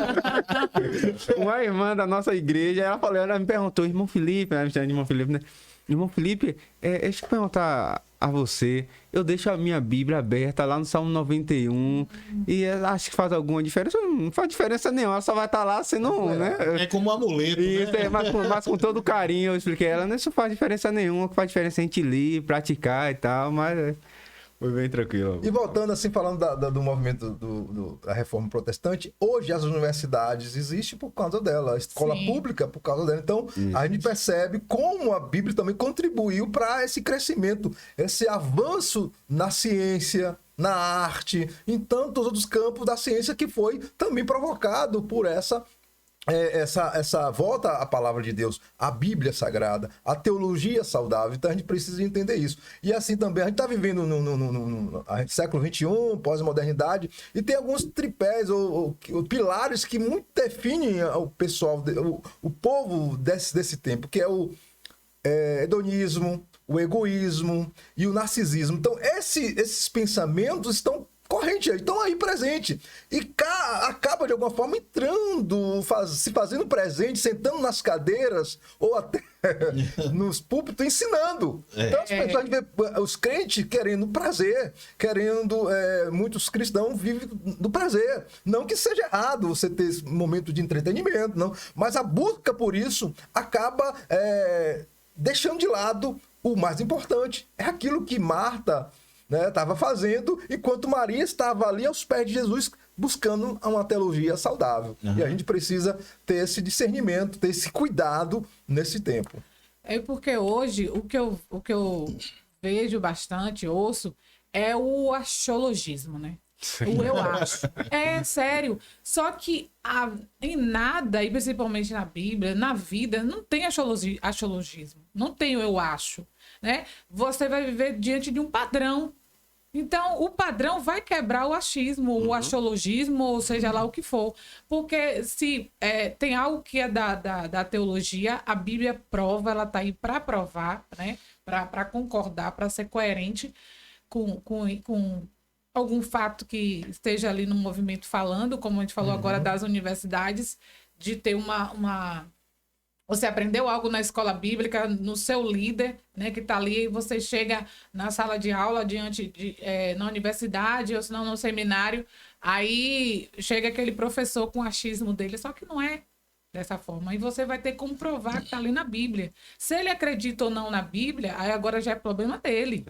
Uma irmã da nossa igreja, ela me perguntou, irmão Felipe, né? Me chama de irmão Felipe, né? Irmão Felipe, deixa eu perguntar a você, eu deixo a minha Bíblia aberta lá no Salmo 91 e acho que faz alguma diferença? Não faz diferença nenhuma, ela só vai estar lá sendo né? É como um amuleto, isso, né? Mas com todo carinho eu expliquei a ela, não, isso faz diferença nenhuma, o que faz diferença é a gente ler, praticar e tal, mas foi bem tranquilo. E voltando assim, falando do movimento da reforma protestante, hoje as universidades existem por causa dela, a escola pública por causa dela. Então, a gente percebe como a Bíblia também contribuiu para esse crescimento, esse avanço na ciência, na arte, em tantos outros campos da ciência que foi também provocado por essa volta à palavra de Deus, a Bíblia Sagrada, a teologia saudável. Então a gente precisa entender isso. E assim também, a gente está vivendo no século XXI, pós-modernidade, e tem alguns tripés ou pilares que muito definem o pessoal, o povo desse tempo, que é o hedonismo, o egoísmo e o narcisismo. Então esses pensamentos estão corrente, estão aí presente e acaba de alguma forma entrando, se fazendo presente, sentando nas cadeiras ou até nos púlpitos ensinando. Então as pessoas, a gente vê os crentes querendo prazer, muitos cristãos vivem do prazer. Não que seja errado você ter esse momento de entretenimento, não, mas a busca por isso acaba deixando de lado o mais importante. É aquilo que Marta estava fazendo, enquanto Maria estava ali aos pés de Jesus buscando uma teologia saudável. E a gente precisa ter esse discernimento, ter esse cuidado nesse tempo. É porque hoje o que eu vejo bastante, ouço, é o achologismo, né? O eu acho. É sério. Só que em nada, e principalmente na Bíblia, na vida, não tem achologismo. Não tem o eu acho. Né? Você vai viver diante de um padrão. Então, o padrão vai quebrar o achismo, o achologismo, ou seja lá o que for. Porque se tem algo que é da teologia, a Bíblia prova, ela está aí para provar, né? Para concordar, para ser coerente com algum fato que esteja ali no movimento falando, como a gente falou agora das universidades, de ter Você aprendeu algo na escola bíblica, no seu líder, né, que está ali, e você chega na sala de aula, na universidade, ou se não no seminário, aí chega aquele professor com o achismo dele, só que não é dessa forma. E você vai ter que comprovar que está ali na Bíblia. Se ele acredita ou não na Bíblia, aí agora já é problema dele.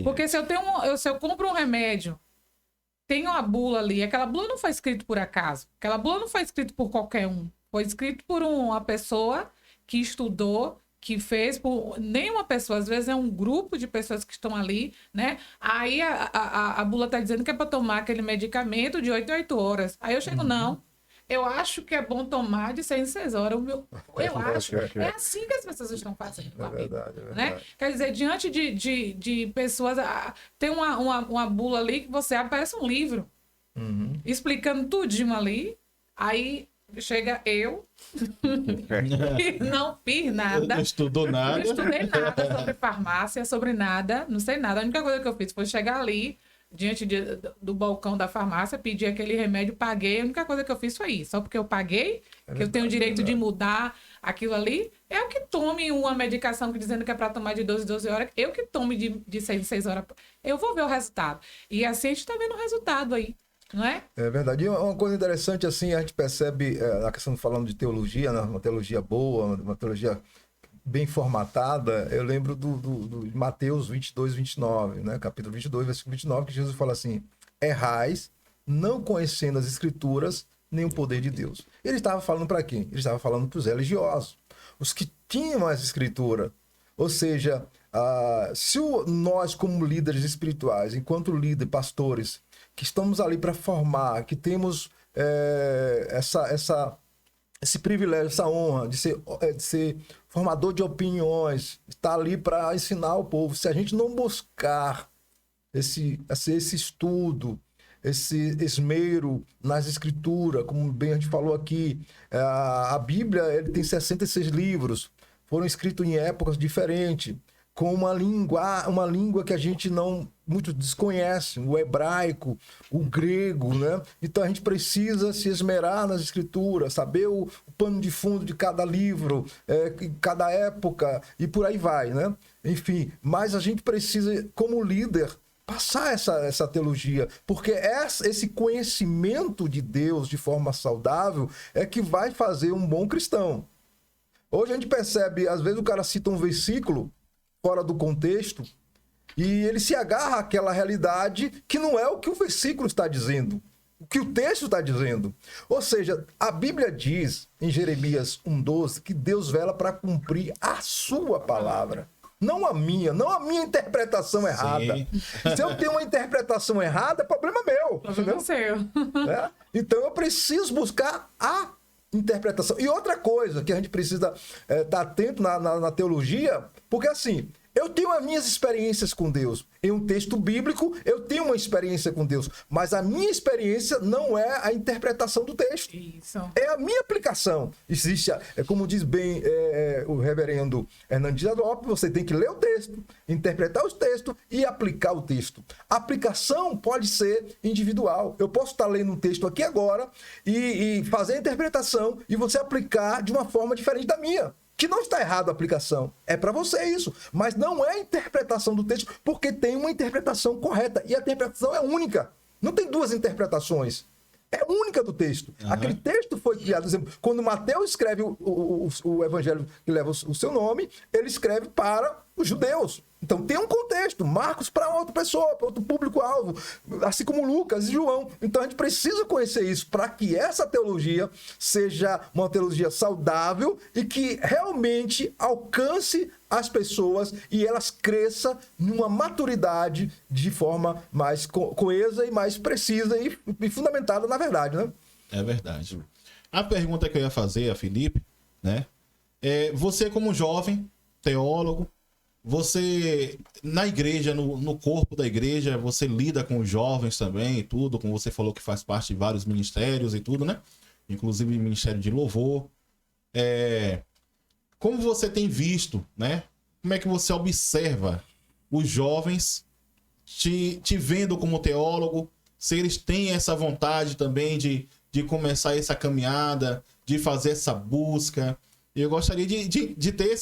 Porque se eu compro um remédio, tem uma bula ali, aquela bula não foi escrita por acaso, aquela bula não foi escrita por qualquer um, foi escrito por uma pessoa que estudou, que fez por nenhuma pessoa, às vezes é um grupo de pessoas que estão ali, né? Aí a bula está dizendo que é para tomar aquele medicamento de 8 em 8 horas. Aí eu chego, não, eu acho que é bom tomar de 6 em 6 horas. Eu acho. É assim que as pessoas estão fazendo. É verdade. Né? Quer dizer, diante de pessoas, tem uma bula ali que você aparece um livro explicando tudinho ali, aí chega eu e não fiz nada. Não estudou nada. Não estudei nada sobre farmácia, sobre nada, não sei nada. A única coisa que eu fiz foi chegar ali, diante do balcão da farmácia, pedi aquele remédio, paguei. A única coisa que eu fiz foi isso. Só porque eu paguei, que eu tenho o direito de mudar aquilo ali. Eu que tome uma medicação dizendo que é para tomar de 12 horas. Eu que tome de 6 em 6 horas. Eu vou ver o resultado. E assim a gente está vendo o resultado aí. Não é? É verdade. E uma coisa interessante, assim, a gente percebe, na questão falando de teologia, né? Uma teologia boa, uma teologia bem formatada. Eu lembro do Mateus 22, 29, né? Capítulo 22, versículo 29, que Jesus fala assim: errais, não conhecendo as escrituras, nem o poder de Deus. Ele estava falando para quem? Ele estava falando para os religiosos, os que tinham essa escritura. Ou seja, se nós como líderes espirituais, enquanto líderes, pastores, que estamos ali para formar, que temos esse privilégio, essa honra de ser formador de opiniões, estar ali para ensinar o povo. Se a gente não buscar esse estudo, esse esmero nas escrituras, como bem a gente falou aqui, a Bíblia ele tem 66 livros, foram escritos em épocas diferentes, com uma língua que a gente não muito desconhece, o hebraico, o grego, né? Então a gente precisa se esmerar nas escrituras, saber o pano de fundo de cada livro, cada época e por aí vai, né? Enfim, mas a gente precisa, como líder, passar essa teologia, porque esse conhecimento de Deus de forma saudável é que vai fazer um bom cristão. Hoje a gente percebe, às vezes o cara cita um versículo fora do contexto, e ele se agarra àquela realidade que não é o que o versículo está dizendo, o que o texto está dizendo. Ou seja, a Bíblia diz, em Jeremias 1,12, que Deus vela para cumprir a sua palavra. Não a minha interpretação errada. Se eu tenho uma interpretação errada, é problema meu. Problema seu. Então eu preciso buscar a interpretação. E outra coisa que a gente precisa estar atento na teologia, porque assim, eu tenho as minhas experiências com Deus. Em um texto bíblico, eu tenho uma experiência com Deus. Mas a minha experiência não é a interpretação do texto. Isso. É a minha aplicação. Existe, como diz bem o reverendo Hernandes Adolfo, você tem que ler o texto, interpretar os textos e aplicar o texto. A aplicação pode ser individual. Eu posso estar lendo um texto aqui agora e fazer a interpretação e você aplicar de uma forma diferente da minha. Que não está errado a aplicação. É para você isso. Mas não é a interpretação do texto, porque tem uma interpretação correta. E a interpretação é única. Não tem duas interpretações. É única do texto. Uhum. Aquele texto foi criado, por exemplo, quando Mateus escreve o evangelho que leva o seu nome, ele escreve para os judeus. Então tem um contexto. Marcos para outra pessoa, para outro público-alvo, assim como Lucas e João. Então a gente precisa conhecer isso para que essa teologia seja uma teologia saudável e que realmente alcance as pessoas e elas cresçam numa maturidade de forma mais coesa e mais precisa e fundamentada na verdade, né? É verdade. A pergunta que eu ia fazer a Felipe, né? Você como jovem teólogo, você na igreja, no corpo da igreja, você lida com os jovens também e tudo, como você falou que faz parte de vários ministérios e tudo, né? Inclusive Ministério de Louvor. Como você tem visto, né? Como é que você observa os jovens te vendo como teólogo, se eles têm essa vontade também de começar essa caminhada, de fazer essa busca? Eu gostaria de ter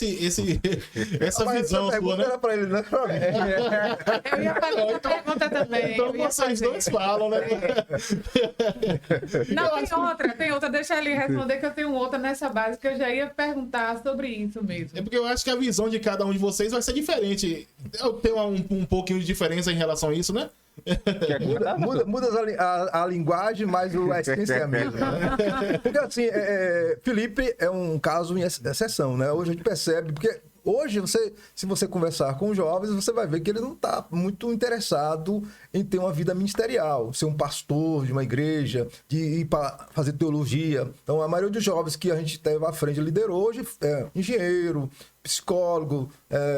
essa visão sua, né? Era pra ele, né? Eu ia fazer a pergunta também. Então vocês dois falam, né? Não, tem outra. Deixa ele responder que eu tenho outra nessa base que eu já ia perguntar sobre isso mesmo. É porque eu acho que a visão de cada um de vocês vai ser diferente. Eu tenho um pouquinho de diferença em relação a isso, né? Muda a linguagem, mas a essência é a mesma. Né? Porque assim, Felipe é um caso em exceção, né? Hoje a gente percebe, porque hoje, se você conversar com jovens, você vai ver que ele não está muito interessado em ter uma vida ministerial, ser um pastor de uma igreja, de ir para fazer teologia. Então, a maioria dos jovens que a gente teve à frente liderou hoje é engenheiro, psicólogo,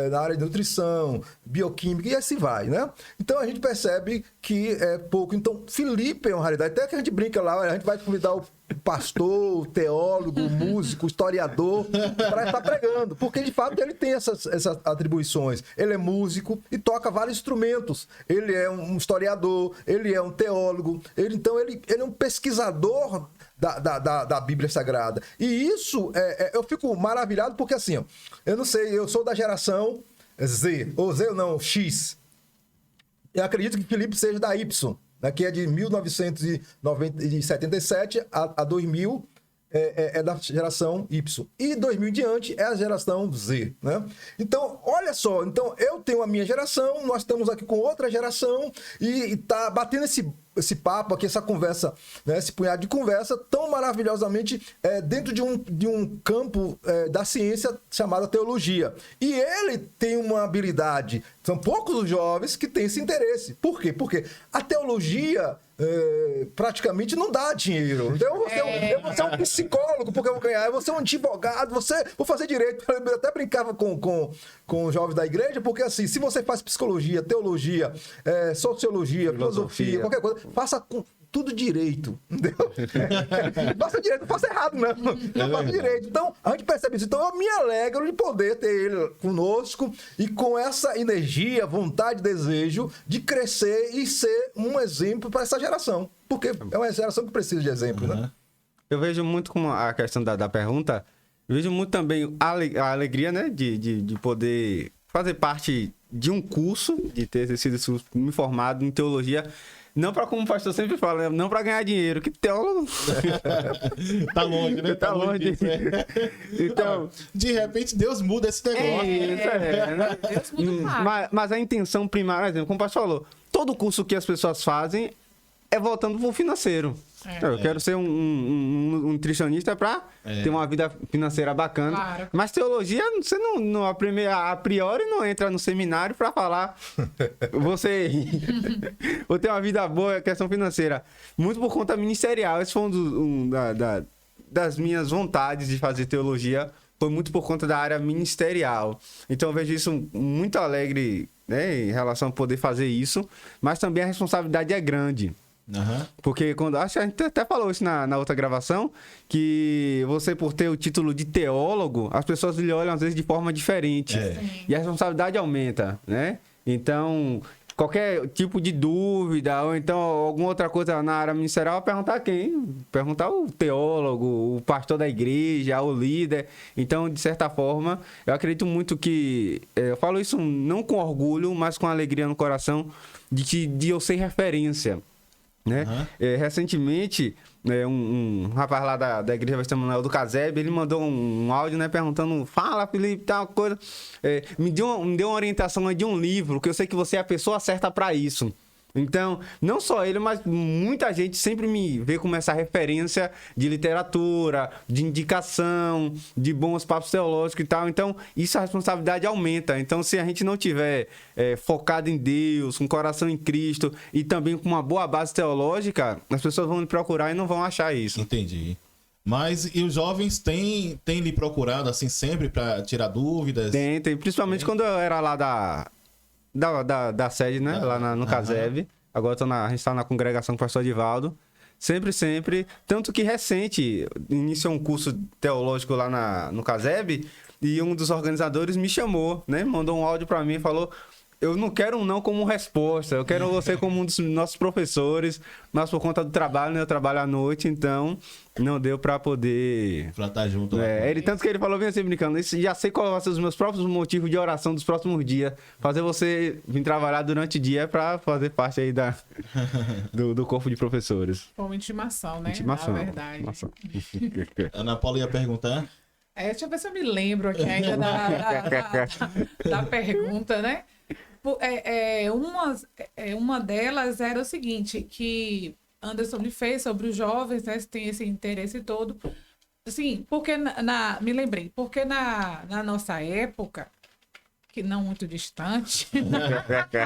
na área de nutrição, bioquímica, e assim vai, né? Então a gente percebe que é pouco. Então, Felipe é uma raridade. Até que a gente brinca lá, a gente vai convidar o pastor, o teólogo, o músico, o historiador para estar pregando, porque de fato ele tem essas atribuições. Ele é músico e toca vários instrumentos. Ele é um historiador, ele é um teólogo, ele é um pesquisador da Bíblia Sagrada. E isso, eu fico maravilhado porque assim, ó, eu não sei, eu sou da geração Z, ou Z ou não, X. Eu acredito que Felipe seja da Y, né, que é de 1977 a 2000, é da geração Y. E 2000 em diante é a geração Z, né? Então, olha só, então eu tenho a minha geração, nós estamos aqui com outra geração e tá batendo esse papo aqui, essa conversa, né, esse punhado de conversa tão maravilhosamente dentro de um campo da ciência chamada teologia. E ele tem uma habilidade, são poucos os jovens que têm esse interesse. Por quê? Porque a teologia praticamente não dá dinheiro. Então, eu vou ser um psicólogo porque eu vou ganhar, eu vou ser um advogado, vou fazer direito. Eu até brincava com os jovens da igreja, porque assim, se você faz psicologia, teologia, sociologia, filosofia, qualquer coisa, faça com tudo direito, entendeu? Faça direito, não faça errado, não. Não faça direito. Então, a gente percebe isso. Então, eu me alegro de poder ter ele conosco e com essa energia, vontade, desejo de crescer e ser um exemplo para essa geração. Porque é uma geração que precisa de exemplo, né? Eu vejo muito como a questão da pergunta, eu vejo muito também a alegria, né, de poder fazer parte de um curso, de ter sido me formado em teologia. Não para, como o pastor sempre fala, não para ganhar dinheiro, que teólogo... Tá longe, né? Tá longe. Então, de repente, Deus muda esse negócio. Né? Deus muda mas a intenção primária, exemplo, como o pastor falou, todo curso que as pessoas fazem é voltando pro financeiro. Eu quero ser um nutricionista para ter uma vida financeira bacana. Claro. Mas teologia, você não a priori não entra no seminário para falar você vou ter uma vida boa, questão financeira. Muito por conta ministerial. Esse foi das minhas vontades de fazer teologia. Foi muito por conta da área ministerial. Então eu vejo isso muito alegre, né, em relação a poder fazer isso. Mas também a responsabilidade é grande. Uhum. Porque acho que a gente até falou isso na outra gravação, que você, por ter o título de teólogo, as pessoas lhe olham às vezes de forma diferente. E a responsabilidade aumenta, né? Então, qualquer tipo de dúvida, ou então alguma outra coisa na área ministerial, perguntar quem? Perguntar o teólogo, o pastor da igreja, o líder. Então, de certa forma, eu acredito muito que... eu falo isso não com orgulho, mas com alegria no coração, de eu ser referência. Né? Recentemente, um rapaz lá da Igreja Batista Manuel do Caseb, ele mandou um áudio, né, perguntando: fala, Felipe, tal coisa, me deu uma orientação de um livro, que eu sei que você é a pessoa certa para isso. Então, não só ele, mas muita gente sempre me vê como essa referência de literatura, de indicação, de bons papos teológicos e tal. Então, isso a responsabilidade aumenta. Então, se a gente não tiver focado em Deus, com o coração em Cristo e também com uma boa base teológica, as pessoas vão me procurar e não vão achar isso. Entendi. Mas e os jovens têm lhe procurado assim sempre para tirar dúvidas? Tem. Principalmente quando eu era lá da sede, né? Lá no Caseb. Agora a gente tá na congregação com o pastor Edivaldo. Sempre. Tanto que recente, iniciou um curso teológico lá no Caseb e um dos organizadores me chamou, né? Mandou um áudio para mim e falou: eu não quero um não como resposta, eu quero você como um dos nossos professores, mas por conta do trabalho, né? Eu trabalho à noite, então não deu para poder... Pra estar junto. Tanto que ele falou bem assim, brincando: já sei quais vão ser os meus próprios motivos de oração dos próximos dias, fazer você vir trabalhar durante o dia para fazer parte aí do corpo de professores. Foi uma intimação, né? Intimação. Na verdade. Intimação. Ana Paula ia perguntar? Deixa eu ver se eu me lembro aqui ainda da pergunta, né? Uma delas era o seguinte, que Anderson me fez sobre os jovens, né? Tem esse interesse todo. Assim, porque me lembrei, porque na nossa época, que não muito distante,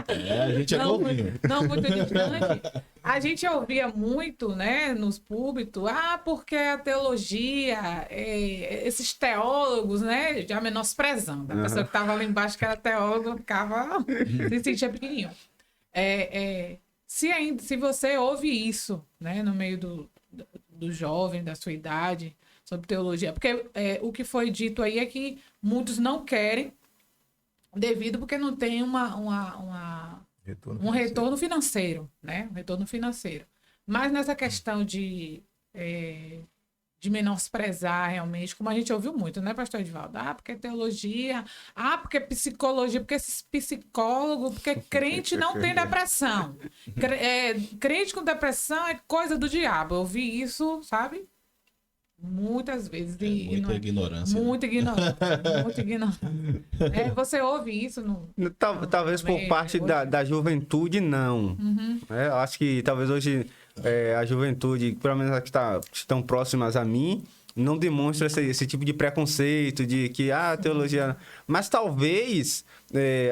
A gente é novinho. não muito distante, a gente ouvia muito, né, nos púlpitos, porque a teologia, esses teólogos, né, já menosprezando. A pessoa que estava lá embaixo, que era teólogo, ficava se sentia pequenininho. Se você ouve isso, né, no meio do jovem, da sua idade, sobre teologia, porque o que foi dito aí é que muitos não querem, devido porque não tem um retorno financeiro, né? Um retorno financeiro. Mas nessa questão de menosprezar realmente, como a gente ouviu muito, né, pastor Edivaldo? Porque teologia, porque psicologia, porque esses psicólogos, porque crente não tem depressão. Crente com depressão é coisa do diabo. Eu ouvi isso, sabe? Muitas vezes. Muita ignorância. Muita ignorância. Muita ignorância. Você ouve isso no. Talvez por parte da juventude, não. Eu acho que talvez hoje a juventude, pelo menos as que estão próximas a mim, não demonstra esse tipo de preconceito de que a teologia. Mas talvez,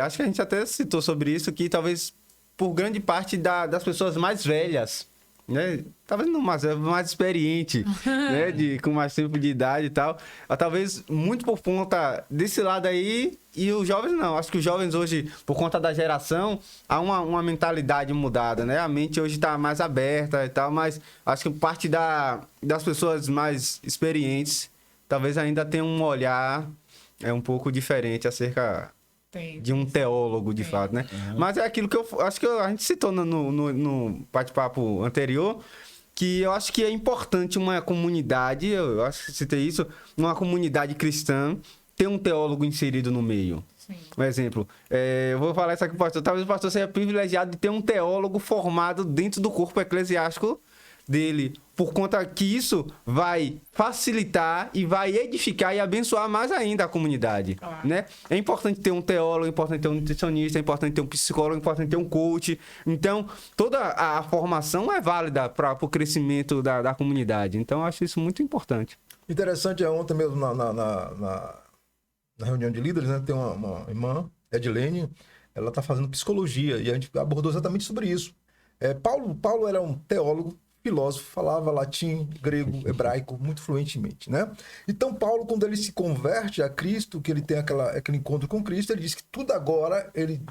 acho que a gente até citou sobre isso, que talvez por grande parte das pessoas mais velhas, né? Talvez não mais experiente, né? Com mais tempo de idade e tal. Talvez muito por conta desse lado aí. E os jovens não. Acho que os jovens hoje, por conta da geração, há uma mentalidade mudada, né? A mente hoje está mais aberta e tal, mas acho que parte das pessoas mais experientes talvez ainda tenha um olhar um pouco diferente acerca de um teólogo, de fato, né? Mas é aquilo que eu acho que a gente citou no bate-papo anterior, que eu acho que é importante uma comunidade, eu acho que citei isso, uma comunidade cristã ter um teólogo inserido no meio. Sim. Um exemplo, eu vou falar isso aqui pro pastor, talvez o pastor seja privilegiado de ter um teólogo formado dentro do corpo eclesiástico dele, por conta que isso vai facilitar e vai edificar e abençoar mais ainda a comunidade, né? É importante ter um teólogo, é importante ter um nutricionista, é importante ter um psicólogo, é importante ter um coach. Então, toda a formação é válida para o crescimento da comunidade. Então, eu acho isso muito importante. Interessante, ontem mesmo na reunião de líderes, né? Tem uma irmã, Edilene, ela está fazendo psicologia e a gente abordou exatamente sobre isso. Paulo era um teólogo, filósofo, falava latim, grego, hebraico muito fluentemente, né? Então Paulo, quando ele se converte a Cristo, que ele tem aquele encontro com Cristo, ele diz que tudo agora ele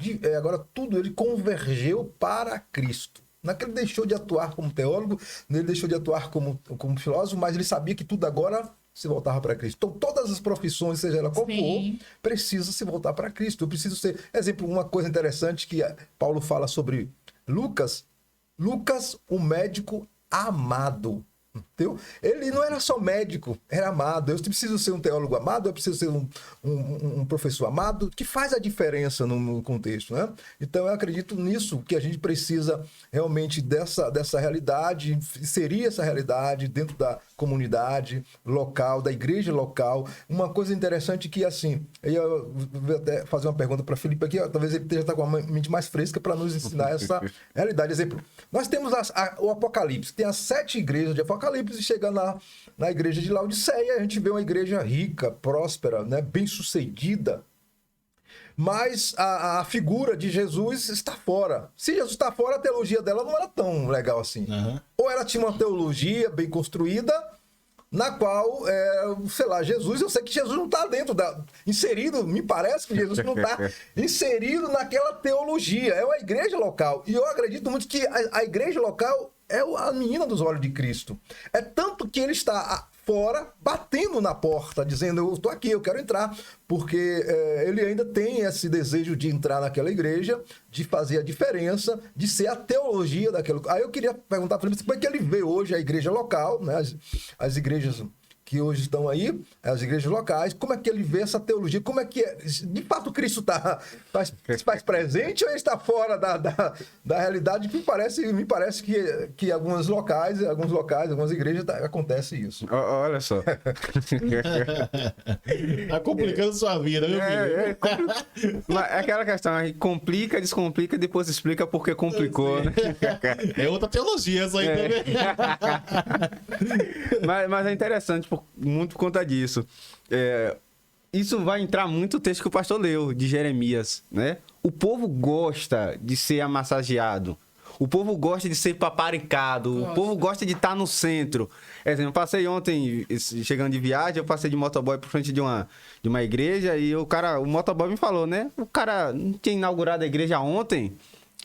convergeu para Cristo. Não é que ele deixou de atuar como teólogo, ele deixou de atuar como filósofo, mas ele sabia que tudo agora se voltava para Cristo. Então, todas as profissões, seja ela qual for, precisa se voltar para Cristo. Eu preciso ser... Exemplo, uma coisa interessante que Paulo fala sobre Lucas, o médico amado. Entendeu? Ele não era só médico, era amado. Eu preciso ser um teólogo amado, eu preciso ser um professor amado, que faz a diferença no contexto, né? Então, eu acredito nisso, que a gente precisa realmente dessa realidade, inserir essa realidade dentro da comunidade local, da igreja local. Uma coisa interessante que, assim, eu vou até fazer uma pergunta para Felipe aqui, talvez ele esteja com a mente mais fresca para nos ensinar essa realidade. Exemplo, nós temos o Apocalipse, tem as 7 igrejas de Apocalipse, e chega na igreja de Laodiceia, a gente vê uma igreja rica, próspera, né, bem-sucedida, mas a figura de Jesus está fora. Se Jesus está fora, a teologia dela não era tão legal assim. Ou ela tinha uma teologia bem construída, na qual, sei lá, Jesus, eu sei que Jesus não está inserido, me parece que Jesus não está inserido naquela teologia, é uma igreja local. E eu acredito muito que a igreja local é a menina dos olhos de Cristo. É tanto que ele está fora, batendo na porta, dizendo, eu estou aqui, eu quero entrar, porque ele ainda tem esse desejo de entrar naquela igreja, de fazer a diferença, de ser a teologia daquela... Aí eu queria perguntar para ele, como é que ele vê hoje a igreja local, né? As igrejas que hoje estão aí, as igrejas locais, como é que ele vê essa teologia, como é que de fato Cristo faz presente ou ele está fora da realidade, que me parece que alguns locais, algumas igrejas acontece isso. Olha só. Tá complicando sua vida, viu, filho? É aquela questão, complica, descomplica e depois explica por que complicou, né? É outra teologia essa aí também. Mas é interessante muito por conta disso. isso vai entrar muito o texto que o pastor leu, de Jeremias, né? O povo gosta de ser amassageado. O povo gosta de ser paparicado. O povo gosta de estar no centro. Eu passei ontem, chegando de viagem, eu passei de motoboy por frente de uma igreja e o motoboy me falou, né? O cara não tinha inaugurado a igreja ontem.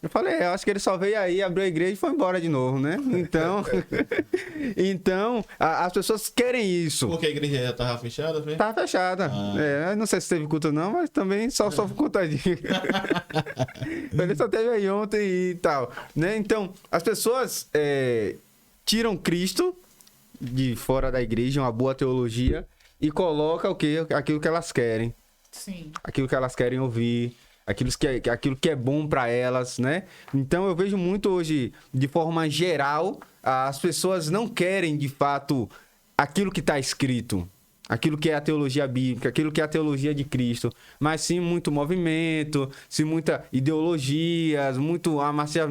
Eu falei, eu acho que ele só veio aí, abriu a igreja e foi embora de novo, né? Então, as pessoas querem isso. Porque a igreja já estava fechada, foi? Tá fechada. Não sei se teve culto não, mas também só por conta disso. Ele só teve aí ontem e tal, né? Então, as pessoas tiram Cristo de fora da igreja, uma boa teologia, e colocam o quê? Aquilo que elas querem. Sim. Aquilo que elas querem ouvir. Aquilo que é bom para elas, né? Então eu vejo muito hoje, de forma geral, as pessoas não querem, de fato, aquilo que está escrito, aquilo que é a teologia bíblica, aquilo que é a teologia de Cristo, mas sim muito movimento, sim muita ideologias, muito amacial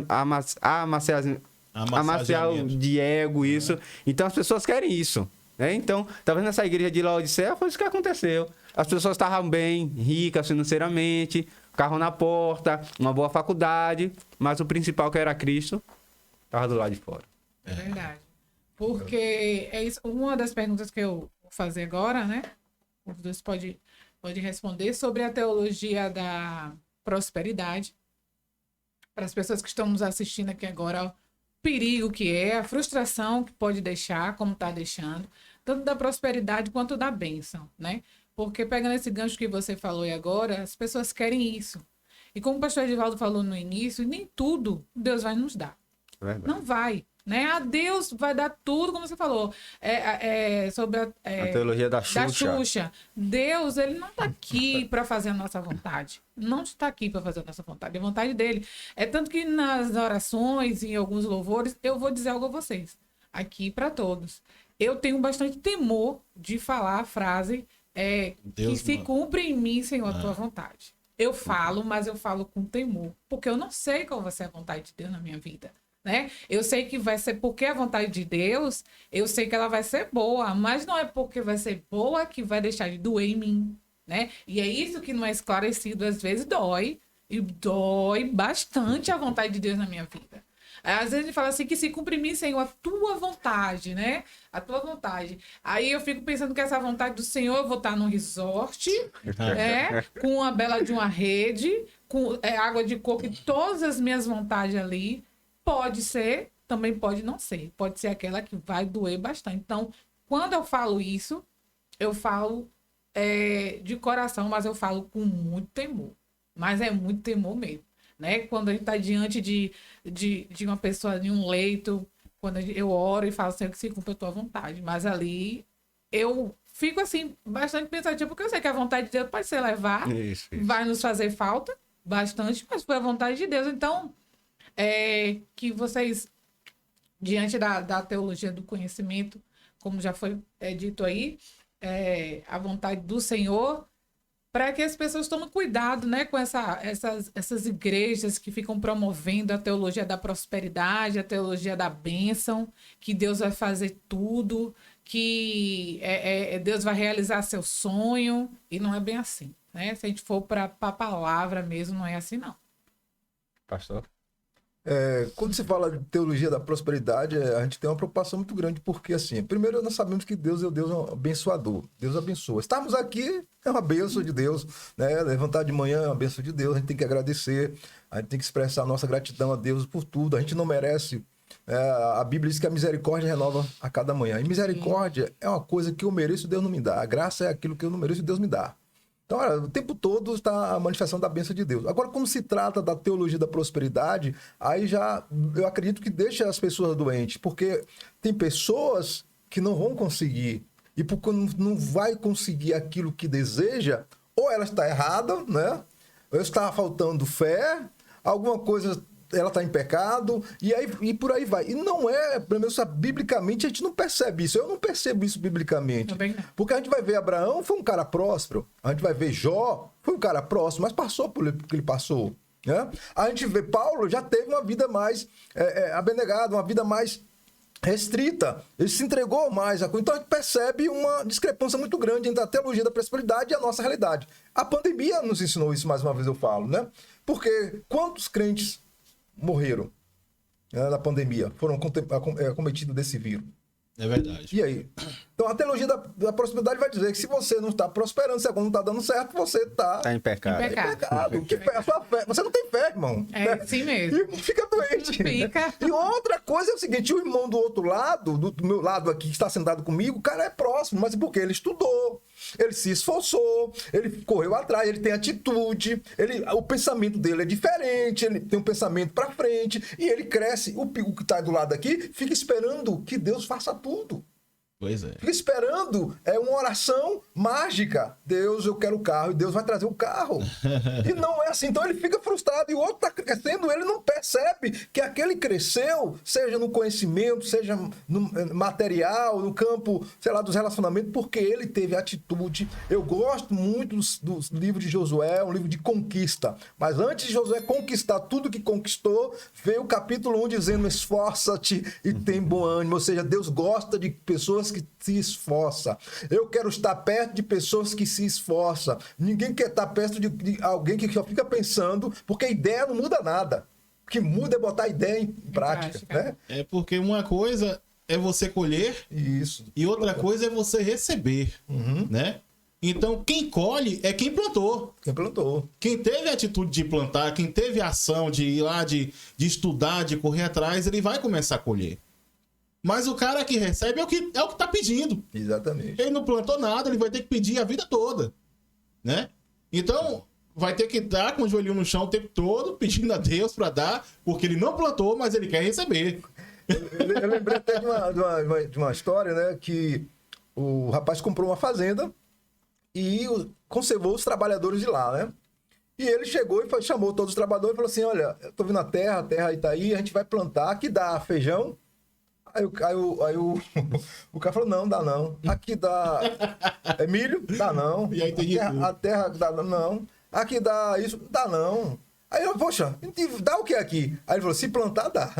de ego, isso. Então as pessoas querem isso, né? Então, talvez nessa igreja de Laodiceia foi isso que aconteceu. As pessoas estavam bem, ricas financeiramente, carro na porta, uma boa faculdade, mas o principal, que era Cristo, estava do lado de fora. É verdade. Porque é isso, uma das perguntas que eu vou fazer agora, né? Os dois pode responder sobre a teologia da prosperidade. Para as pessoas que estão nos assistindo aqui agora, o perigo que é, a frustração que pode deixar, como está deixando, tanto da prosperidade quanto da bênção, né? Porque pegando esse gancho que você falou aí agora, as pessoas querem isso. E como o pastor Edivaldo falou no início, nem tudo Deus vai nos dar. Verdade. Não vai, né? A Deus vai dar tudo, como você falou. Sobre a teologia da Xuxa. Deus, ele não está aqui para fazer a nossa vontade. Não está aqui para fazer a nossa vontade. É a vontade dele. É tanto que nas orações e em alguns louvores, eu vou dizer algo a vocês. Aqui para todos. Eu tenho bastante temor de falar a frase... que se cumpra em mim, Senhor, a tua vontade. Eu falo, mas eu falo com temor. Porque eu não sei qual vai ser a vontade de Deus na minha vida, né? Eu sei que vai ser porque a vontade de Deus, eu sei que ela vai ser boa, mas não é porque vai ser boa que vai deixar de doer em mim, né? E é isso que não é esclarecido, às vezes dói, e dói bastante a vontade de Deus na minha vida. Às vezes ele fala assim, que se cumpre em mim, Senhor, a tua vontade, né? A tua vontade. Aí eu fico pensando que essa vontade do Senhor, eu vou estar num resort, com uma bela de uma rede, com água de coco e todas as minhas vontades ali. Pode ser, também pode não ser. Pode ser aquela que vai doer bastante. Então, quando eu falo isso, eu falo de coração, mas eu falo com muito temor. Mas é muito temor mesmo. Né? Quando a gente está diante de uma pessoa em um leito, quando eu oro e falo, Senhor, que se cumpra a tua vontade. Mas ali eu fico assim, bastante pensativa, porque eu sei que a vontade de Deus pode ser levar, isso. Vai nos fazer falta bastante, mas foi a vontade de Deus. Então, que vocês, diante da teologia do conhecimento, como já foi dito aí, a vontade do Senhor, para que as pessoas tomem cuidado, né, com essas igrejas que ficam promovendo a teologia da prosperidade, a teologia da bênção, que Deus vai fazer tudo, que Deus vai realizar seu sonho, e não é bem assim, né? Se a gente for para a palavra mesmo, não é assim, não. Pastor? Quando se fala de teologia da prosperidade, a gente tem uma preocupação muito grande, porque, assim, primeiro nós sabemos que Deus é o Deus abençoador. Deus abençoa. Estarmos aqui é uma bênção de Deus, né? Levantar de manhã é uma bênção de Deus, a gente tem que agradecer, a gente tem que expressar a nossa gratidão a Deus por tudo. A gente não merece. A Bíblia diz que a misericórdia renova a cada manhã. E misericórdia é uma coisa que eu mereço, Deus não me dá. A graça é aquilo que eu não mereço, Deus me dá. Então, olha, o tempo todo está a manifestação da bênção de Deus. Agora, como se trata da teologia da prosperidade, aí já eu acredito que deixa as pessoas doentes, porque tem pessoas que não vão conseguir, e porque não vai conseguir aquilo que deseja, ou ela está errada, né? Ou está faltando fé, alguma coisa... ela está em pecado, e por aí vai. E não pelo menos biblicamente, a gente não percebe isso. Eu não percebo isso biblicamente. Porque a gente vai ver Abraão, foi um cara próspero. A gente vai ver Jó, foi um cara próximo, mas passou por o que ele passou. Né? A gente vê Paulo, já teve uma vida mais abnegada, uma vida mais restrita. Ele se entregou mais a coisa. Então a gente percebe uma discrepância muito grande entre a teologia da prosperidade e a nossa realidade. A pandemia nos ensinou isso, mais uma vez eu falo, né? Porque quantos crentes morreram, né, na pandemia, foram acometidos desse vírus? É verdade. E aí? Então a teologia da prosperidade vai dizer que se você não está prosperando, se a coisa não está dando certo, você está Tá em pecado. Em pecado. pecado. Que fé? A sua fé. Você não tem fé, irmão. É assim mesmo. E fica doente. Fica. E outra coisa é o seguinte, o irmão do outro lado, do meu lado aqui, que está sentado comigo, o cara é próximo, mas porque ele estudou, ele se esforçou, ele correu atrás, ele tem atitude, o pensamento dele é diferente, ele tem um pensamento para frente, e ele cresce. O que está do lado aqui fica esperando que Deus faça tudo. Pois é. Fica esperando uma oração mágica. Deus, eu quero o carro. E Deus vai trazer o carro. E não é assim. Então ele fica frustrado. E o outro está crescendo. Ele não percebe que aquele cresceu, seja no conhecimento, seja no material, no campo, sei lá, dos relacionamentos, porque ele teve atitude. Eu gosto muito dos livros de Josué, um livro de conquista. Mas antes de Josué conquistar tudo que conquistou, veio o capítulo 1 dizendo: esforça-te e tem bom ânimo. Ou seja, Deus gosta de pessoas que se esforçam. Eu quero estar perto de pessoas que se esforçam. Ninguém quer estar perto de alguém que só fica pensando, porque a ideia não muda nada. O que muda é botar a ideia em prática, né? É porque uma coisa é você colher Isso. e outra coisa é você receber, né? Então, quem colhe é quem plantou. Quem plantou. Quem teve a atitude de plantar, quem teve a ação de ir lá, de estudar, de correr atrás, ele vai começar a colher. Mas o cara que recebe é o que tá pedindo. Exatamente. Ele não plantou nada, ele vai ter que pedir a vida toda, né? Então, vai ter que estar com o joelhinho no chão o tempo todo, pedindo a Deus para dar, porque ele não plantou, mas ele quer receber. Eu lembrei até de uma história, né? Que o rapaz comprou uma fazenda e conservou os trabalhadores de lá, né? E ele chegou e chamou todos os trabalhadores e falou assim: olha, eu tô vendo a terra aí tá aí, a gente vai plantar, aqui dá feijão. Aí o cara falou: não, dá não. Aqui dá milho? Dá não. E aí tem a terra dá não. Aqui dá isso? Dá não. Aí eu, poxa, dá o que aqui? Aí ele falou: se plantar, dá.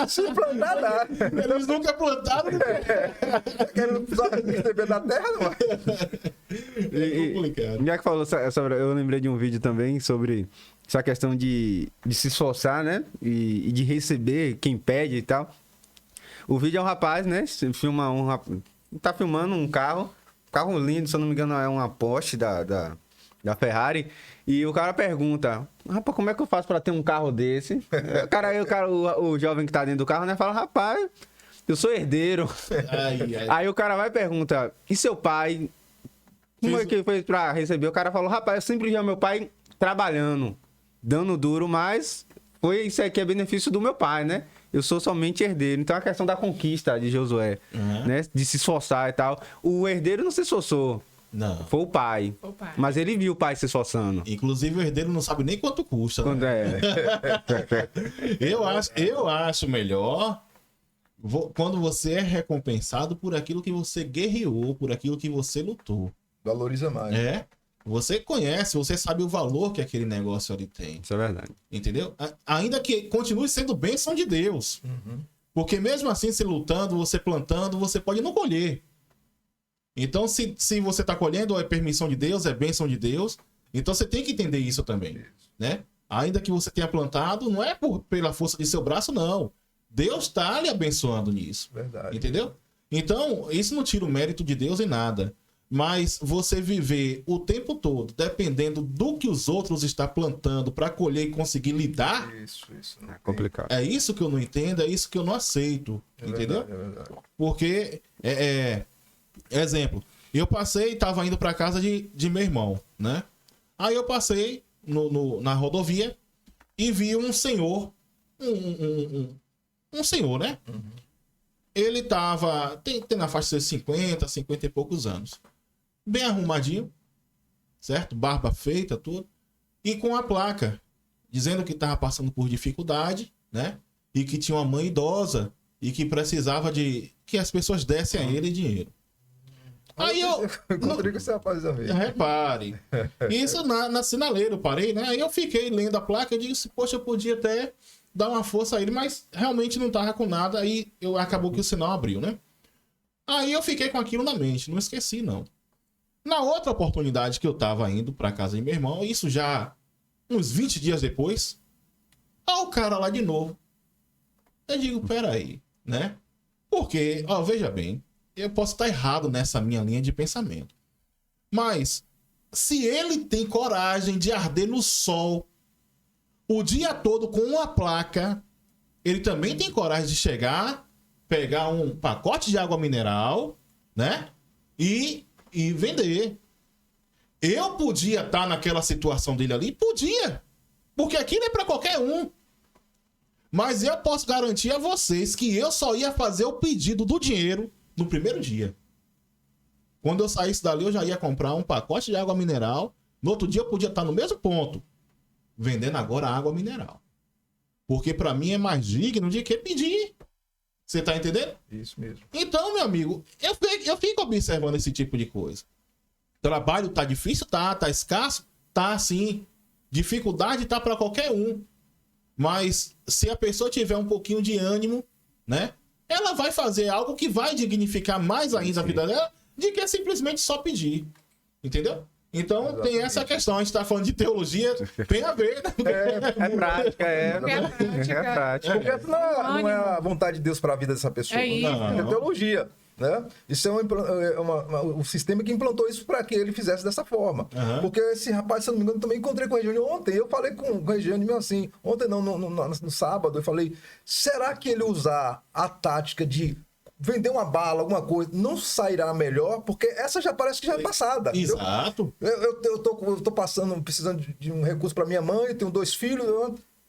Se plantar, dá. Eles nunca plantaram. Querendo só receber da terra, não É complicado. Já que falou sobre, eu lembrei de um vídeo também sobre essa questão de se esforçar, né? E de receber quem pede e tal. O vídeo é um rapaz, né? Tá filmando um carro lindo, se eu não me engano é uma Porsche da Ferrari. E o cara pergunta: rapaz, como é que eu faço pra ter um carro desse? O jovem que tá dentro do carro, né? Fala: rapaz, eu sou herdeiro. Aí o cara vai e pergunta: e seu pai? Como é que fez pra receber? O cara falou: rapaz, eu sempre vi meu pai trabalhando, dando duro, mas isso aqui é benefício do meu pai, né? Eu sou somente herdeiro. Então a questão da conquista de Josué, né? De se esforçar e tal. O herdeiro não se esforçou. Não. Foi o pai. Mas ele viu o pai se esforçando. Inclusive o herdeiro não sabe nem quanto custa. Né? Eu acho melhor quando você é recompensado por aquilo que você guerreou, por aquilo que você lutou. Valoriza mais. É. Você conhece, você sabe o valor que aquele negócio ali tem. Isso é verdade. Entendeu? Ainda que continue sendo bênção de Deus. Porque mesmo assim, você lutando, você plantando, você pode não colher. Então, se você está colhendo, é permissão de Deus, é bênção de Deus. Então, você tem que entender isso também. Né? Ainda que você tenha plantado, não é pela força de seu braço, não. Deus está lhe abençoando nisso. Verdade. Entendeu? Então, isso não tira o mérito de Deus em nada. Mas você viver o tempo todo dependendo do que os outros estão plantando para colher e conseguir lidar. Isso. É complicado. É isso que eu não entendo, é isso que eu não aceito. Entendeu? Verdade. Porque, exemplo, eu estava indo para casa de meu irmão, né? Aí eu passei na rodovia e vi um senhor, um senhor, né? Ele tem na faixa de 50 e poucos anos. Bem arrumadinho, certo? Barba feita, tudo. E com a placa, dizendo que estava passando por dificuldade, né? E que tinha uma mãe idosa e que precisava que as pessoas dessem a ele dinheiro. Aí eu encontrei com esse rapaz também. Repare. Isso na sinaleira, eu parei, né? Aí eu fiquei lendo a placa e disse: poxa, eu podia até dar uma força a ele, mas realmente não tava com nada, aí acabou que o sinal abriu, né? Aí eu fiquei com aquilo na mente, não esqueci, não. Na outra oportunidade que eu tava indo pra casa de meu irmão, isso já uns 20 dias depois, ó o cara lá de novo. Eu digo, peraí, né? Porque, ó, veja bem, eu posso estar errado nessa minha linha de pensamento. Mas, se ele tem coragem de arder no sol o dia todo com uma placa, ele também tem coragem de chegar, pegar um pacote de água mineral, né? E vender. Eu podia estar naquela situação dele ali? Podia. Porque aquilo é para qualquer um. Mas eu posso garantir a vocês que eu só ia fazer o pedido do dinheiro no primeiro dia. Quando eu saísse dali, eu já ia comprar um pacote de água mineral. No outro dia, eu podia estar no mesmo ponto, vendendo agora água mineral. Porque para mim é mais digno de que pedir. Você tá entendendo? Isso mesmo. Então, meu amigo, eu fico observando esse tipo de coisa. Trabalho tá difícil? Tá escasso? Tá, sim. Dificuldade tá para qualquer um. Mas se a pessoa tiver um pouquinho de ânimo, né? Ela vai fazer algo que vai dignificar mais ainda a vida dela, de que é simplesmente só pedir. Entendeu? Então, exatamente. Tem essa questão. A gente tá falando de teologia, tem a ver, né? É prática, é prática. Porque não é a vontade de Deus para a vida dessa pessoa. É isso. É teologia. Né? Isso é um sistema que implantou isso para que ele fizesse dessa forma. Uhum. Porque esse rapaz, se eu não me engano, também encontrei com o Regiane ontem. Eu falei com o Regiane mesmo assim. Ontem não, no sábado, eu falei, será que ele usar a tática de vender uma bala, alguma coisa, não sairá melhor? Porque essa já parece que já é passada. Exato. Eu tô precisando de um recurso para minha mãe, tenho 2 filhos.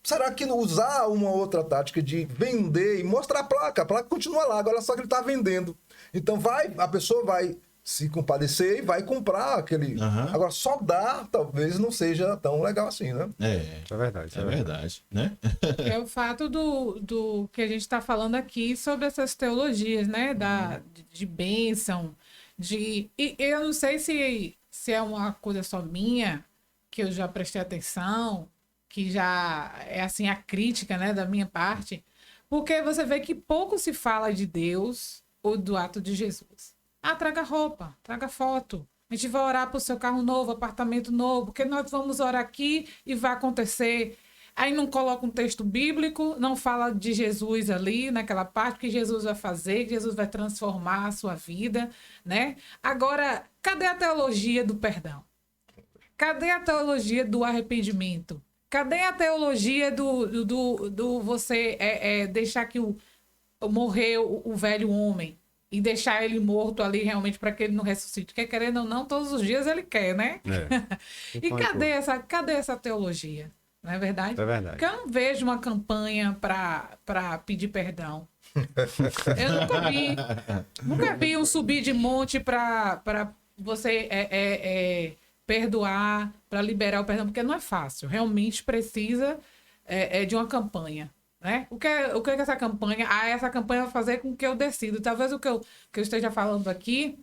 Será que usar uma outra tática de vender e mostrar a placa continua lá, agora só que ele está vendendo. Então a pessoa vai se compadecer e vai comprar aquele... Uhum. Agora, só dar, talvez não seja tão legal assim, né? É verdade. É verdade, né? É o fato do que a gente está falando aqui sobre essas teologias, né? De bênção, E eu não sei se é uma coisa só minha, que eu já prestei atenção, que já é assim a crítica, né, da minha parte, porque você vê que pouco se fala de Deus ou do ato de Jesus. Traga roupa, traga foto. A gente vai orar para o seu carro novo, apartamento novo, porque nós vamos orar aqui e vai acontecer. Aí não coloca um texto bíblico, não fala de Jesus ali naquela parte, que Jesus vai fazer, que Jesus vai transformar a sua vida, né? Agora, cadê a teologia do perdão? Cadê a teologia do arrependimento? Cadê a teologia do você deixar que morrer o velho homem e deixar ele morto ali realmente para que ele não ressuscite? Porque querendo ou não, todos os dias ele quer, né? E cadê essa teologia? Não é verdade? É verdade. Porque eu não vejo uma campanha para pedir perdão. Eu nunca vi um subir de monte para você perdoar, para liberar o perdão, porque não é fácil. Realmente precisa de uma campanha, né? O que é essa campanha? Essa campanha vai fazer com que eu decida. Talvez o que eu esteja falando aqui,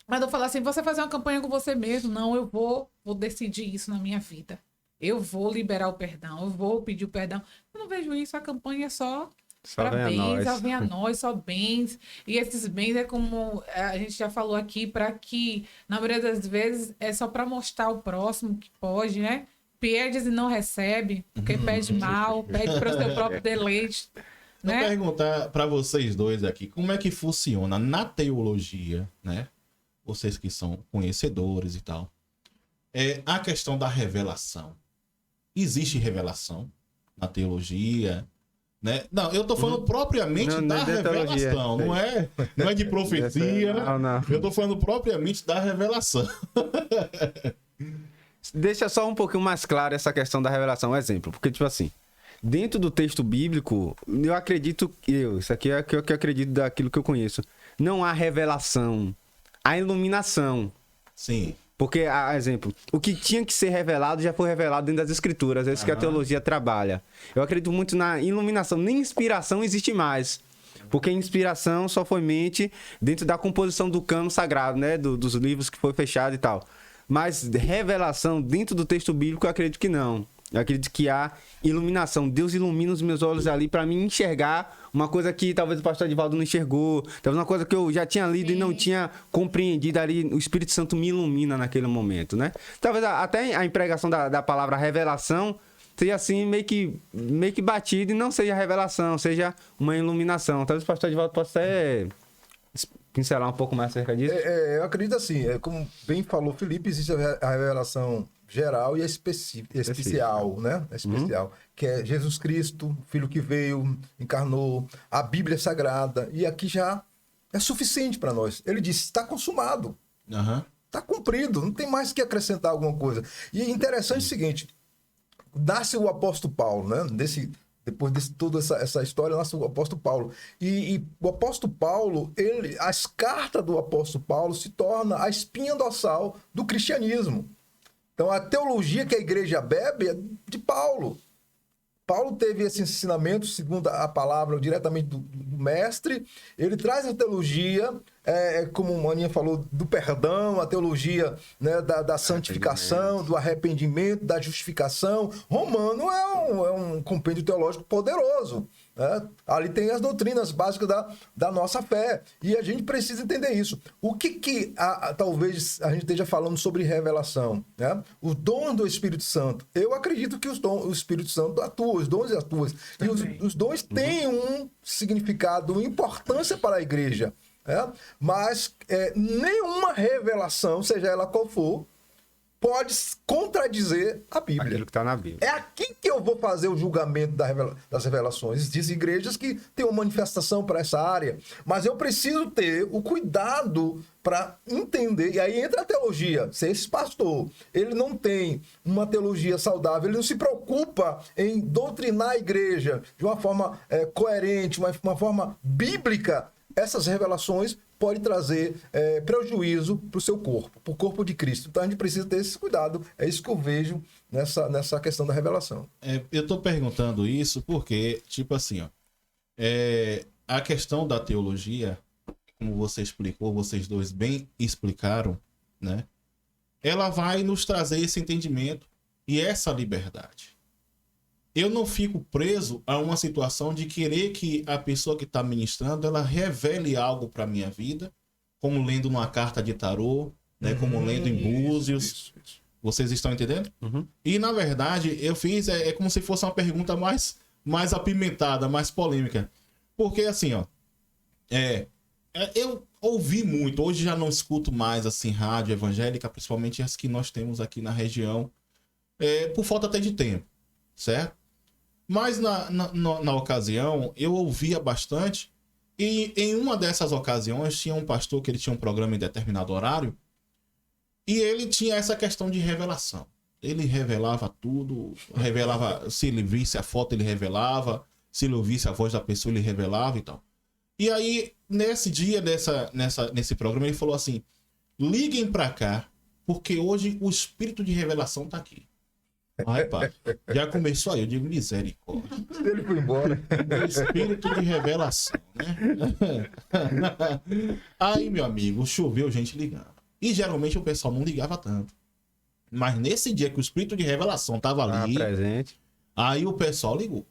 mas eu falo assim, você fazer uma campanha com você mesmo. Não, eu vou decidir isso na minha vida. Eu vou liberar o perdão, eu vou pedir o perdão. Eu não vejo isso, a campanha é só para bens, só vem a nós, só bens. E esses bens é como a gente já falou aqui, para que, na maioria das vezes, é só para mostrar ao próximo que pode, né? Pedes e não recebe, porque pede mal, pede para o seu próprio deleite. Né? Vou perguntar para vocês dois aqui, como é que funciona na teologia, né? Vocês que são conhecedores e tal. A questão da revelação. Existe revelação na teologia, né? Não, eu tô falando propriamente da revelação, não é de profecia, né? Não. Eu tô falando propriamente da revelação. Deixa só um pouquinho mais claro essa questão da revelação, um exemplo, porque tipo assim, dentro do texto bíblico, eu acredito, isso aqui é o que eu acredito daquilo que eu conheço, não há revelação, há iluminação. Sim. Porque, exemplo, o que tinha que ser revelado já foi revelado dentro das escrituras. É isso que a teologia trabalha. Eu acredito muito na iluminação. Nem inspiração existe mais. Porque inspiração só foi mente dentro da composição do cânon sagrado, né? Dos livros que foi fechado e tal. Mas revelação dentro do texto bíblico, eu acredito que não. Eu acredito que há iluminação. Deus ilumina os meus olhos ali para mim enxergar uma coisa que talvez o pastor Edivaldo não enxergou, talvez uma coisa que eu já tinha lido e não tinha compreendido ali. O Espírito Santo me ilumina naquele momento, né? Talvez até a empregação da palavra revelação seja assim meio que batido e não seja revelação, seja uma iluminação. Talvez o pastor Edivaldo possa até pincelar um pouco mais acerca disso. Eu acredito assim, como bem falou Felipe, existe a revelação geral e a especial, né? Especial, que é Jesus Cristo, Filho que veio, encarnou, a Bíblia Sagrada, e aqui já é suficiente para nós. Ele disse, está consumado, está cumprido, não tem mais que acrescentar alguma coisa. E é interessante o seguinte, nasce o apóstolo Paulo, né? Depois de toda essa história, nasce o apóstolo Paulo. E o apóstolo Paulo, as cartas do apóstolo Paulo se tornam a espinha dorsal do cristianismo. Então, a teologia que a igreja bebe é de Paulo. Paulo teve esse ensinamento, segundo a palavra, diretamente do mestre. Ele traz a teologia, como o Maninha falou, do perdão, a teologia, né, da santificação, do arrependimento, da justificação. Romano é um compêndio teológico poderoso. Né? Ali tem as doutrinas básicas da nossa fé. E a gente precisa entender isso. O que talvez a gente esteja falando sobre revelação? Né? Os dons do Espírito Santo. Eu acredito que o Espírito Santo atua, os dons atuam. E os dons têm um significado, uma importância para a igreja. Mas nenhuma revelação, seja ela qual for, pode contradizer a Bíblia. Aquilo que está na Bíblia. É aqui que eu vou fazer o julgamento das revelações. Existem igrejas que têm uma manifestação para essa área, mas eu preciso ter o cuidado para entender. E aí entra a teologia. Se esse pastor ele não tem uma teologia saudável, ele não se preocupa em doutrinar a igreja de uma forma coerente, uma forma bíblica, essas revelações podem trazer prejuízo para o seu corpo, para o corpo de Cristo. Então a gente precisa ter esse cuidado. É isso que eu vejo nessa questão da revelação. Eu estou perguntando isso porque, tipo assim, a questão da teologia, como você explicou, vocês dois bem explicaram, né? Ela vai nos trazer esse entendimento e essa liberdade. Eu não fico preso a uma situação de querer que a pessoa que está ministrando, ela revele algo para minha vida, como lendo uma carta de tarô, né? Como lendo em Búzios. Isso. Vocês estão entendendo? E, na verdade, eu fiz, como se fosse uma pergunta mais apimentada, mais polêmica. Porque, assim, eu ouvi muito, hoje já não escuto mais, assim, rádio evangélica, principalmente as que nós temos aqui na região, por falta até de tempo, certo? Mas na ocasião, eu ouvia bastante, e em uma dessas ocasiões tinha um pastor que ele tinha um programa em determinado horário, e ele tinha essa questão de revelação. Ele revelava tudo, se ele visse a foto, ele revelava, se ele ouvisse a voz da pessoa, ele revelava e tal. E aí, nesse dia, nesse programa, ele falou assim, liguem pra cá, porque hoje o espírito de revelação tá aqui. Ai, pai, já começou aí, eu digo misericórdia. Ele foi embora. Espírito de revelação, né? Aí, meu amigo, choveu gente ligando. E geralmente o pessoal não ligava tanto. Mas nesse dia que o espírito de revelação tava ali, presente. Aí o pessoal ligou.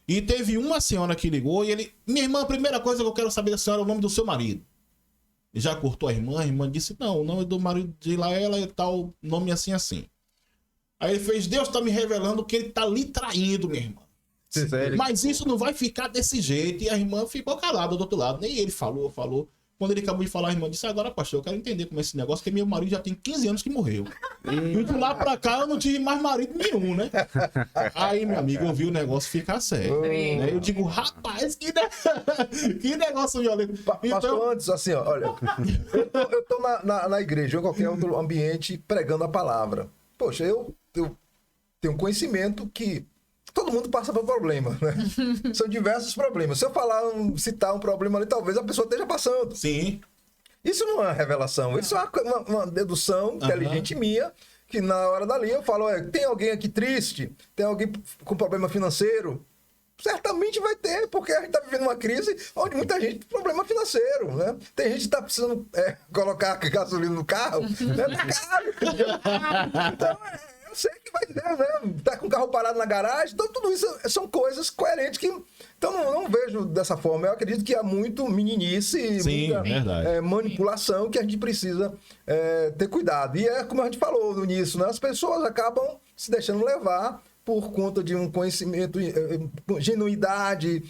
E teve uma senhora que ligou e ele... Minha irmã, a primeira coisa que eu quero saber da senhora é o nome do seu marido. Já cortou a irmã disse, não, o nome do marido de lá, ela é tal, nome assim, assim. Aí ele fez, Deus tá me revelando que ele tá lhe traindo, minha irmã. Sério? Mas isso não vai ficar desse jeito. E a irmã ficou calada do outro lado. Nem ele falou. Quando ele acabou de falar, a irmã disse, agora, pastor, eu quero entender como é esse negócio, porque meu marido já tem 15 anos que morreu. E de lá pra cá eu não tive mais marido nenhum, né? Aí, meu amigo, eu vi o negócio ficar sério. Né? Eu digo, rapaz, que negócio violento. Pastor, antes, assim, ó, olha, eu tô na igreja ou em qualquer outro ambiente pregando a palavra. Poxa, eu tenho conhecimento que todo mundo passa por problema, né? São diversos problemas. Se eu citar um problema ali, talvez a pessoa esteja passando. Sim. Isso não é uma revelação, isso é uma dedução inteligente minha, que na hora dali eu falo, tem alguém aqui triste? Tem alguém com problema financeiro? Certamente vai ter, porque a gente está vivendo uma crise onde muita gente tem problema financeiro, né? Tem gente que está precisando colocar gasolina no carro, né? Tá caro. Então, pode ser que vai ter, né? Tá com o carro parado na garagem. Então, tudo isso são coisas coerentes que... Então, não vejo dessa forma. Eu acredito que há muito meninice, Sim, muita verdade. manipulação que a gente precisa ter cuidado. E é como a gente falou no início, né? As pessoas acabam se deixando levar por conta de um conhecimento, genuidade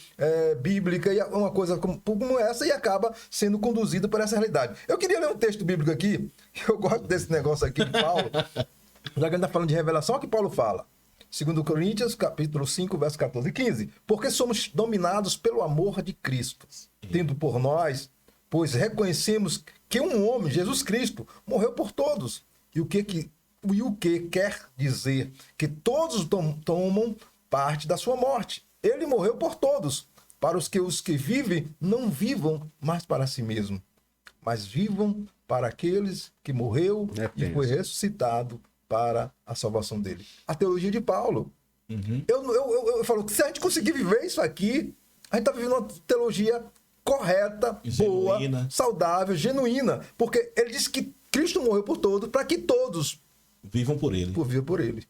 bíblica, e uma coisa como essa, e acaba sendo conduzido por essa realidade. Eu queria ler um texto bíblico aqui, que eu gosto desse negócio aqui de Paulo, já que a gente está falando de revelação, olha o que Paulo fala. 2 Coríntios, capítulo 5, verso 14 e 15. Porque somos dominados pelo amor de Cristo, tendo por nós, pois reconhecemos que um homem, Jesus Cristo, morreu por todos. E o que quer dizer? Que todos tomam parte da sua morte. Ele morreu por todos, para os que vivem não vivam mais para si mesmo, mas vivam para aqueles que morreu e foi ressuscitado para a salvação dele. A teologia de Paulo. Eu falo que se a gente conseguir viver isso aqui, a gente está vivendo uma teologia correta, genuína, boa, saudável, genuína. Porque ele disse que Cristo morreu por todos, para que todos vivam por ele. Viver por ele.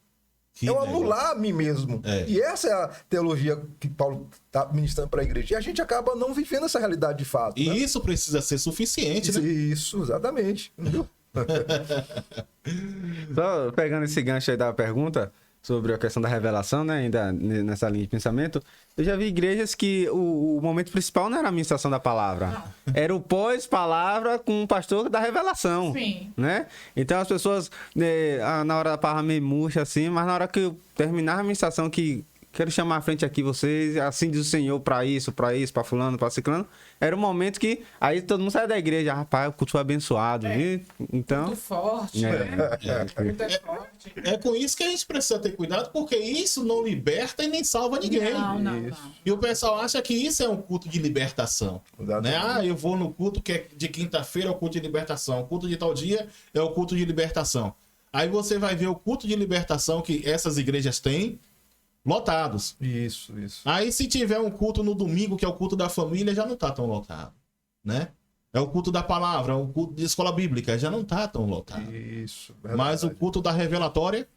Eu anular a mim mesmo. E essa é a teologia que Paulo está ministrando para a igreja. E a gente acaba não vivendo essa realidade de fato. E isso precisa ser suficiente, né? Isso, exatamente. Entendeu? Só pegando esse gancho aí da pergunta sobre a questão da revelação, né, ainda nessa linha de pensamento, eu já vi igrejas que o momento principal não era a ministração da palavra, era o pós-palavra com o pastor da revelação. Sim. Né? Então as pessoas, na hora da palavra meio murcha assim, mas na hora que eu terminar a ministração, que quero chamar à frente aqui vocês, assim diz o Senhor, para isso, para fulano, para ciclano, era um momento que aí todo mundo sai da igreja, rapaz, o culto foi abençoado, viu? Então... Muito forte, né? Muito forte. É com isso que a gente precisa ter cuidado, porque isso não liberta e nem salva ninguém. Não. E o pessoal acha que isso é um culto de libertação. Né? Ah, eu vou no culto que é de quinta-feira, é o culto de libertação. O culto de tal dia é o culto de libertação. Aí você vai ver o culto de libertação que essas igrejas têm, lotados. Isso. Aí se tiver um culto no domingo, que é o culto da família, já não tá tão lotado, né? É o culto da palavra, é o culto de escola bíblica, já não tá tão lotado. Isso. Verdade. Mas o culto da revelatória...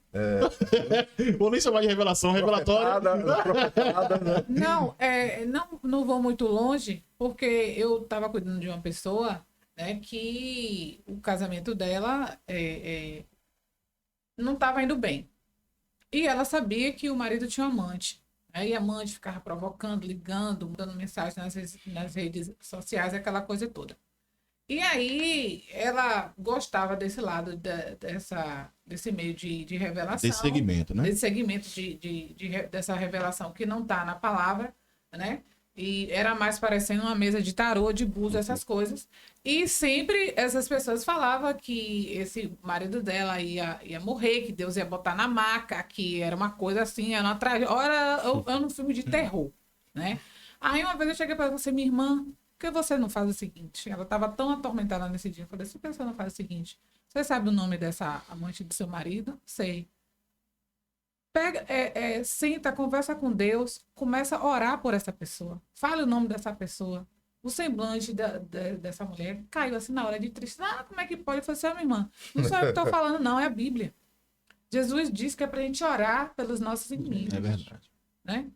Vou nem chamar de revelação, revelatória. Não vou muito longe, porque eu estava cuidando de uma pessoa, né, que o casamento dela não estava indo bem. E ela sabia que o marido tinha um amante. Aí a amante ficava provocando, ligando, dando mensagem nas redes sociais, aquela coisa toda. E aí ela gostava desse lado, desse meio de revelação. Desse segmento, né? Desse segmento dessa revelação que não está na palavra, né? E era mais parecendo uma mesa de tarô, de búzios, essas coisas. E sempre essas pessoas falavam que esse marido dela ia morrer, que Deus ia botar na maca, que era uma coisa assim, era uma tragédia. Era um filme de terror, né? Aí uma vez eu cheguei para você, minha irmã, por que você não faz o seguinte? Ela estava tão atormentada nesse dia. Eu falei, se você não faz o seguinte, você sabe o nome dessa amante do seu marido? Sei. Pega, senta, conversa com Deus, começa a orar por essa pessoa. Fale o nome dessa pessoa. O semblante dessa mulher caiu assim na hora de tristeza. Ah, como é que pode? Eu falei assim, minha irmã, não sou eu que estou falando, não, é a Bíblia. Jesus diz que é para a gente orar pelos nossos inimigos. É verdade. Né?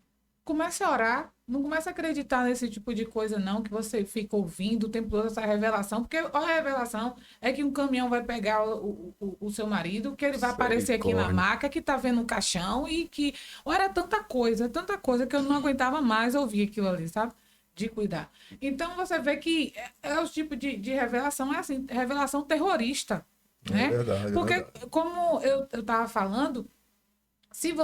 Comece a orar, não comece a acreditar nesse tipo de coisa, não, que você fica ouvindo o tempo todo essa revelação, porque a revelação é que um caminhão vai pegar o seu marido, que ele vai aparecer aqui na maca, que tá vendo um caixão e que... Era tanta coisa que eu não aguentava mais ouvir aquilo ali, sabe? De cuidar. Então, você vê que o tipo de revelação, é assim, revelação terrorista, né? Verdade, porque, como eu tava falando, se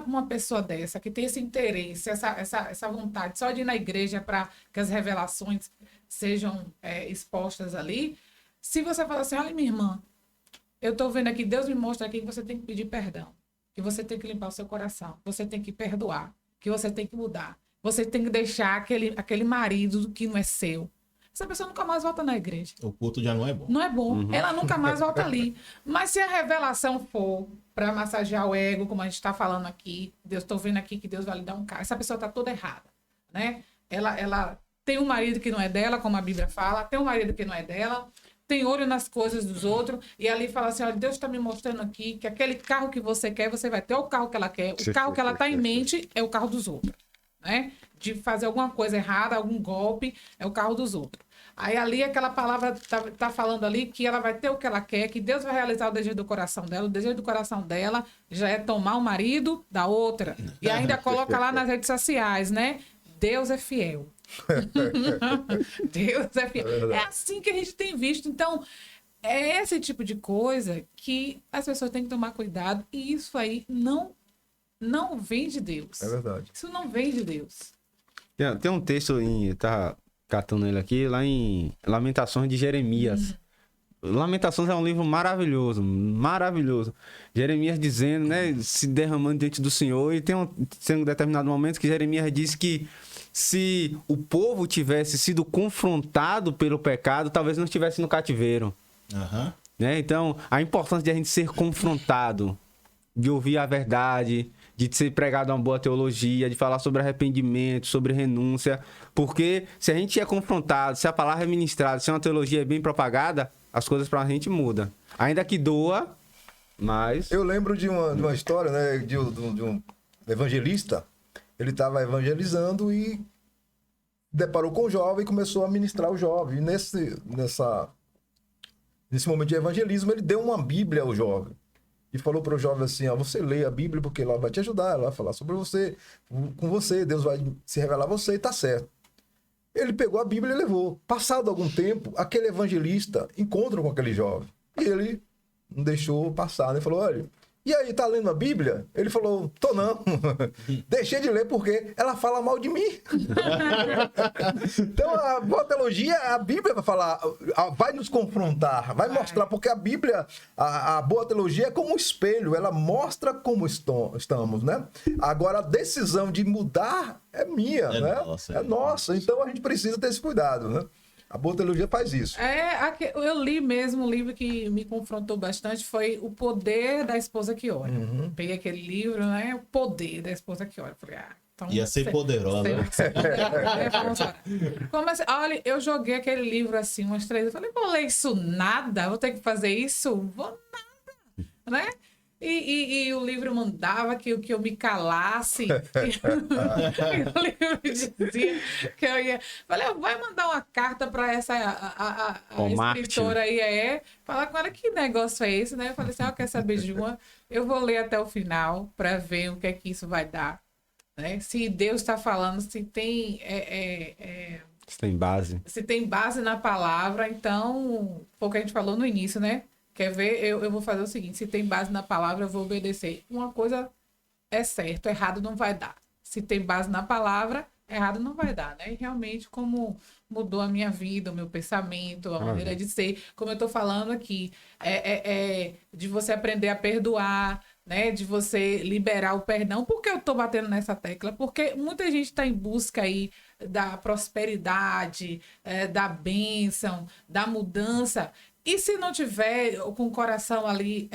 uma pessoa dessa que tem esse interesse, essa vontade só de ir na igreja para que as revelações sejam expostas ali, se você fala assim, olha, minha irmã, eu estou vendo aqui, Deus me mostra aqui que você tem que pedir perdão, que você tem que limpar o seu coração, você tem que perdoar, que você tem que mudar, você tem que deixar aquele marido que não é seu. Essa pessoa nunca mais volta na igreja. O culto já não é bom. Não é bom. Ela nunca mais volta ali. Mas se a revelação for para massagear o ego, como a gente está falando aqui, estou vendo aqui que Deus vai lhe dar um carro. Essa pessoa está toda errada, né? Ela tem um marido que não é dela, como a Bíblia fala, tem um marido que não é dela, tem olho nas coisas dos outros, e ali fala assim, olha, Deus está me mostrando aqui que aquele carro que você quer, você vai ter o carro que ela quer, o carro que ela está em mente é o carro dos outros, né? De fazer alguma coisa errada, algum golpe, é o carro dos outros. Aí ali aquela palavra tá falando ali que ela vai ter o que ela quer, que Deus vai realizar o desejo do coração dela. O desejo do coração dela já é tomar o marido da outra. E ainda coloca lá nas redes sociais, né? Deus é fiel. Deus é fiel. É assim que a gente tem visto. Então, é esse tipo de coisa que as pessoas têm que tomar cuidado. E isso aí não vem de Deus. É verdade. Isso não vem de Deus. Tem um texto tá catando ele aqui, lá em Lamentações de Jeremias. Lamentações é um livro maravilhoso, maravilhoso. Jeremias dizendo, né, se derramando diante do Senhor, e tem um determinado momento que Jeremias diz que se o povo tivesse sido confrontado pelo pecado, talvez não estivesse no cativeiro. Né? Então, a importância de a gente ser confrontado, de ouvir a verdade, de ser pregado uma boa teologia, de falar sobre arrependimento, sobre renúncia, porque se a gente é confrontado, se a palavra é ministrada, se uma teologia é bem propagada, as coisas pra gente mudam. Ainda que doa, mas... Eu lembro de uma história, né, de um evangelista. Ele estava evangelizando e deparou com o jovem e começou a ministrar o jovem. E nesse momento de evangelismo, ele deu uma Bíblia ao jovem. E falou para o jovem assim, ó, você lê a Bíblia porque ela vai te ajudar, ela vai falar sobre você, com você, Deus vai se revelar a você e tá certo. Ele pegou a Bíblia e levou. Passado algum tempo, aquele evangelista encontra com aquele jovem. E ele não deixou passar, né? Falou, olha, e aí, tá lendo a Bíblia? Ele falou, tô não. Deixei de ler porque ela fala mal de mim. Então, a boa teologia, a Bíblia vai falar, vai nos confrontar, vai mostrar, porque a Bíblia, a boa teologia é como um espelho, ela mostra como estamos, né? Agora, a decisão de mudar é minha, né? É nossa. Então, a gente precisa ter esse cuidado, né? A boa teologia faz isso. Eu li mesmo um livro que me confrontou bastante, foi O Poder da Esposa que Ora. Peguei aquele livro, né? O Poder da Esposa que Ora. Falei, então... Ia ser poderosa. Olha, eu joguei aquele livro assim, umas 3 vezes. Falei, vou ler isso nada? Vou ter que fazer isso? Vou nada, né? E o livro mandava que eu me calasse. E o livro dizia que eu ia... Falei, vai mandar uma carta para essa escritora aí, falar com ela que negócio é esse, né? Eu falei assim, quer saber de uma? Eu vou ler até o final para ver o que é que isso vai dar. Né? Se Deus está falando, se tem... se tem base. Se tem base na palavra, então... Foi o que a gente falou no início, né? Quer ver? Eu vou fazer o seguinte, se tem base na palavra, eu vou obedecer. Uma coisa é certo, errado não vai dar. Se tem base na palavra, errado não vai dar, né? E realmente, como mudou a minha vida, o meu pensamento, a maneira de ser, como eu estou falando aqui, de você aprender a perdoar, né? De você liberar o perdão. Por que eu estou batendo nessa tecla? Porque muita gente está em busca aí da prosperidade, da bênção, da mudança. E se não tiver com o coração ali,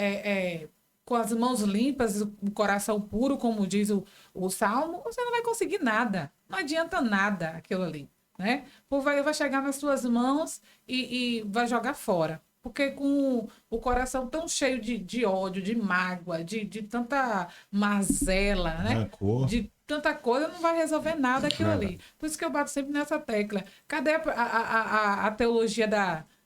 com as mãos limpas, o coração puro, como diz o Salmo, você não vai conseguir nada. Não adianta nada aquilo ali, né? Vai chegar nas suas mãos e vai jogar fora. Porque com o coração tão cheio de ódio, de mágoa, de tanta mazela, né? De tanta coisa, não vai resolver nada aquilo ali. Por isso que eu bato sempre nessa tecla. Cadê a teologia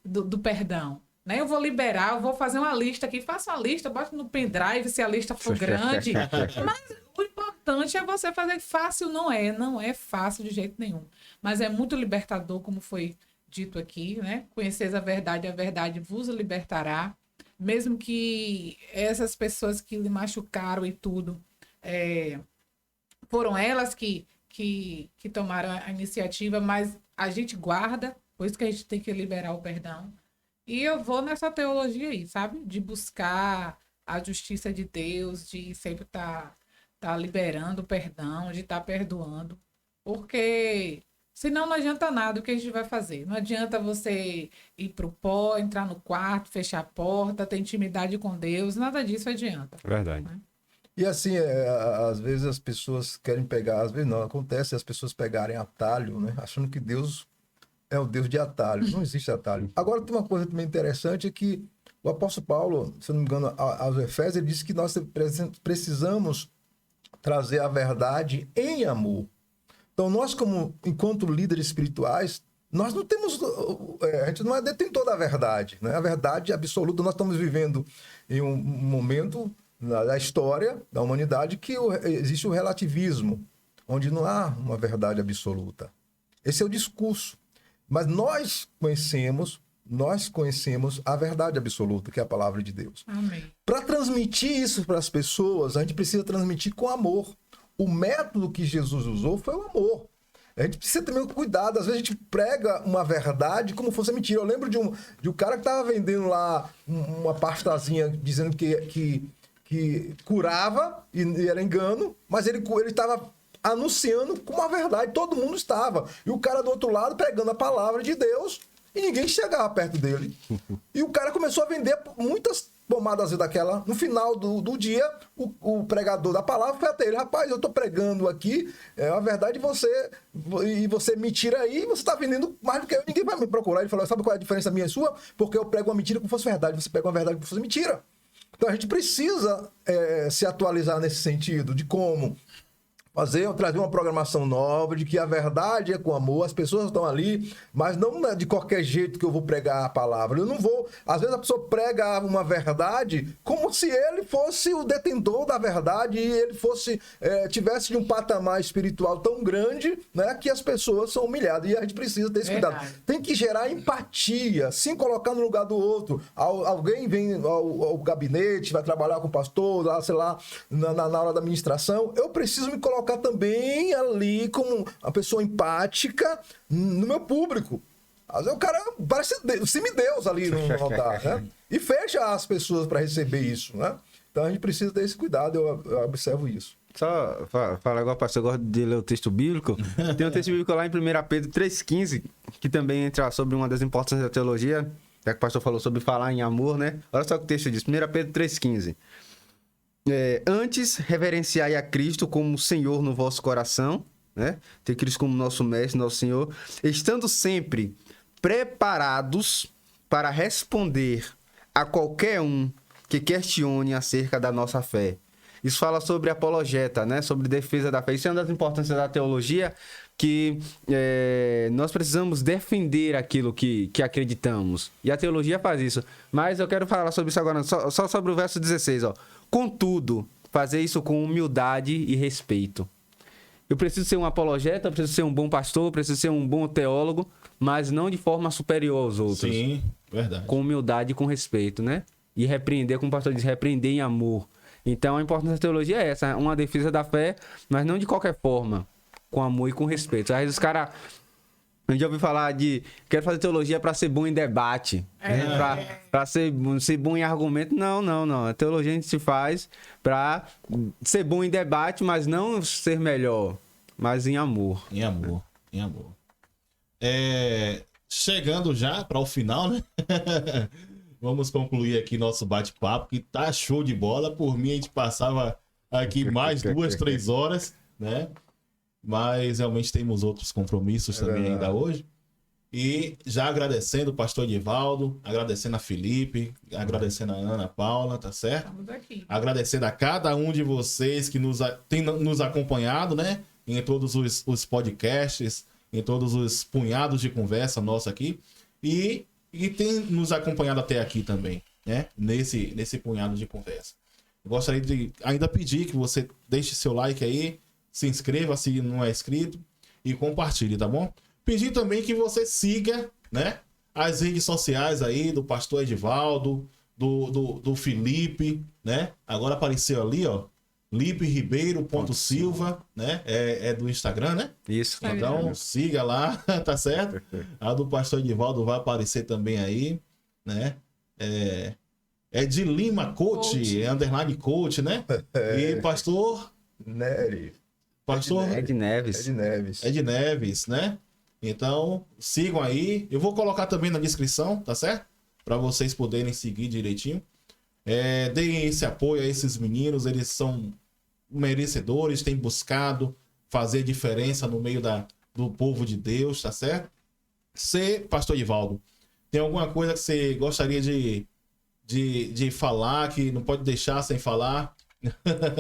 do perdão? Né? Eu vou liberar, eu vou fazer uma lista aqui, faço uma lista, boto no pendrive se a lista for grande. Mas o importante é você fazer fácil, não é fácil de jeito nenhum. Mas é muito libertador, como foi dito aqui, né? Conheceis a verdade vos libertará. Mesmo que essas pessoas que lhe machucaram e tudo, foram elas que tomaram a iniciativa, mas a gente guarda, por isso que a gente tem que liberar o perdão. E eu vou nessa teologia aí, sabe? De buscar a justiça de Deus, de sempre tá liberando o perdão, de estar perdoando. Porque senão não adianta nada o que a gente vai fazer. Não adianta você ir pro pó, entrar no quarto, fechar a porta, ter intimidade com Deus. Nada disso adianta. Verdade. Né? E assim, às vezes as pessoas querem pegar, às vezes não, acontece as pessoas pegarem atalho, né? Achando que Deus é o Deus de atalho. Não existe atalho. Agora, tem uma coisa também interessante, é que o apóstolo Paulo, se eu não me engano, aos Efésios, ele disse que nós precisamos trazer a verdade em amor. Então, nós, enquanto líderes espirituais, nós não temos... A gente não é detentor da verdade, né? A verdade absoluta. Nós estamos vivendo em um momento da história da humanidade que existe o relativismo, onde não há uma verdade absoluta. Esse é o discurso. Mas nós conhecemos a verdade absoluta, que é a palavra de Deus. Amém. Para transmitir isso para as pessoas, a gente precisa transmitir com amor. O método que Jesus usou foi o amor. A gente precisa ter muito cuidado. Às vezes a gente prega uma verdade como fosse mentira. Eu lembro de um cara que estava vendendo lá uma pastazinha dizendo que curava e era engano, mas ele estava anunciando como a verdade. Todo mundo estava. E o cara do outro lado pregando a palavra de Deus e ninguém chegava perto dele. E o cara começou a vender muitas pomadas daquela. No final do dia, o pregador da palavra foi até ele: rapaz, eu tô pregando aqui, é a verdade, e você me tira aí, você tá vendendo mais do que eu, ninguém vai me procurar. Ele falou: sabe qual é a diferença minha e sua? Porque eu prego uma mentira como fosse verdade, você prega uma verdade como fosse mentira. Então a gente precisa se atualizar nesse sentido, de como trazer uma programação nova, de que a verdade é com amor, as pessoas estão ali, mas não é de qualquer jeito que eu vou pregar a palavra. Eu não vou... Às vezes a pessoa prega uma verdade como se ele fosse o detentor da verdade e ele tivesse de um patamar espiritual tão grande, né, que as pessoas são humilhadas. E a gente precisa ter esse cuidado. Tem que gerar empatia, se colocar no lugar do outro. Alguém vem ao gabinete, vai trabalhar com o pastor, lá, sei lá, na hora da administração. Eu preciso me colocar também ali como uma pessoa empática no meu público. Às vezes o cara parece semideus ali no altar, né? E fecha as pessoas para receber isso, né? Então a gente precisa ter esse cuidado, eu observo isso. Só falar igual, pastor, eu gosto de ler o texto bíblico. Tem um texto bíblico lá em 1 Pedro 3,15, que também entra sobre uma das importâncias da teologia, já que o pastor falou sobre falar em amor, né? Olha só o que o texto diz, 1 Pedro 3,15. Antes, reverenciai a Cristo como Senhor no vosso coração, né? Ter Cristo como nosso mestre, nosso Senhor, estando sempre preparados para responder a qualquer um que questione acerca da nossa fé. Isso fala sobre apologeta, né? Sobre defesa da fé. Isso é uma das importâncias da teologia, que nós precisamos defender aquilo que acreditamos. E a teologia faz isso. Mas eu quero falar sobre isso agora, só sobre o verso 16, ó. Contudo, fazer isso com humildade e respeito. Eu preciso ser um apologeta, eu preciso ser um bom pastor, eu preciso ser um bom teólogo, mas não de forma superior aos outros. Sim, verdade. Com humildade e com respeito, né? E repreender, como o pastor diz, repreender em amor. Então, a importância da teologia é essa, uma defesa da fé, mas não de qualquer forma, com amor e com respeito. Às vezes os caras... Eu já ouvi falar de... Quero fazer teologia para ser bom em debate. Para ser bom em argumento. Não. A teologia a gente se faz para ser bom em debate, mas não ser melhor. Mas em amor. Em amor. Chegando já para o final, né? Vamos concluir aqui nosso bate-papo, que tá show de bola. Por mim, a gente passava aqui mais 2, 3 horas, né? Mas realmente temos outros compromissos também ainda hoje. E já agradecendo o pastor Edivaldo, agradecendo a Felipe, agradecendo a Ana Paula, tá certo? Estamos aqui. Agradecendo a cada um de vocês que tem nos acompanhado, né? Em todos os podcasts, em todos os punhados de conversa nossa aqui. E tem nos acompanhado até aqui também, né? Nesse punhado de conversa. Eu gostaria de ainda pedir que você deixe seu like aí, se inscreva se não é inscrito e compartilhe, tá bom? Pedir também que você siga, né, as redes sociais aí do pastor Edivaldo, do Felipe, né? Agora apareceu ali, ó, lipe.ribeiro.silva, né? É do Instagram, né? Isso. Então siga lá, tá certo? A do pastor Edivaldo vai aparecer também aí, né? É de Lima Coach, underline coach, né? E pastor... Nery. Pastor Ed Neves. Ed Neves, né? Então, sigam aí. Eu vou colocar também na descrição, tá certo? Para vocês poderem seguir direitinho. Deem esse apoio a esses meninos. Eles são merecedores, têm buscado fazer diferença no meio do povo de Deus, tá certo? Você, pastor Edivaldo, tem alguma coisa que você gostaria de falar, que não pode deixar sem falar?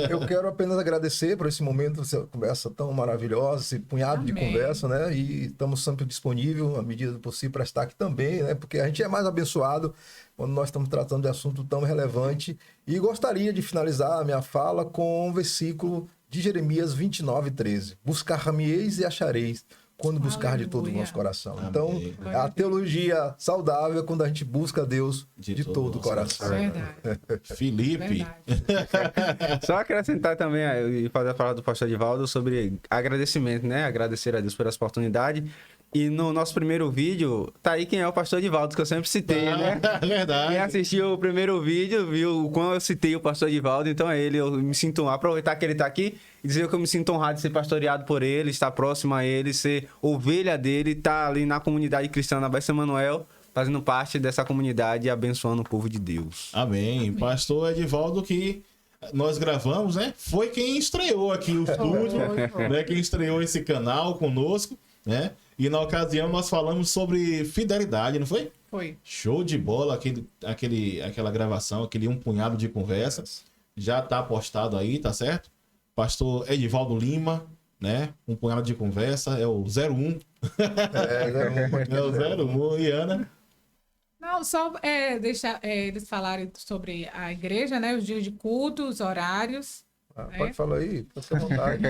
Eu quero apenas agradecer por esse momento, essa conversa tão maravilhosa, esse punhado de conversa, né? E estamos sempre disponíveis, à medida do possível, para estar aqui também, né? Porque a gente é mais abençoado quando nós estamos tratando de assunto tão relevante. E gostaria de finalizar a minha fala com um versículo de Jeremias 29:13. Buscar-me-eis e achareis, quando buscar de todo o nosso coração. Amém. Então, a teologia saudável é quando a gente busca Deus de todo o coração. Verdade. Felipe. Verdade. Só acrescentar também e fazer a fala do pastor Edivaldo sobre agradecimento, né? Agradecer a Deus por essa oportunidade. E no nosso primeiro vídeo, tá aí quem é o pastor Edivaldo, que eu sempre citei, né? Verdade. Quem assistiu o primeiro vídeo, viu o quão eu citei o pastor Edivaldo, então é ele, eu me sinto, aproveitar que ele tá aqui e dizer que eu me sinto honrado de ser pastoreado por ele, estar próximo a ele, ser ovelha dele, estar ali na comunidade cristã na Bessa Emanuel, fazendo parte dessa comunidade e abençoando o povo de Deus. Amém. Pastor Edivaldo, que nós gravamos, né? Foi quem estreou aqui o estúdio, né? Quem estreou esse canal conosco, né? E na ocasião nós falamos sobre fidelidade, não foi? Foi. Show de bola, aquela gravação, aquele um punhado de conversas. Já tá postado aí, tá certo? Pastor Edivaldo Lima, né? Um punhado de conversa, é o 01. É o 01. E Ana? Não, só deixar eles falarem sobre a igreja, né? Os dias de culto, os horários. Pode falar aí, pode ser à vontade.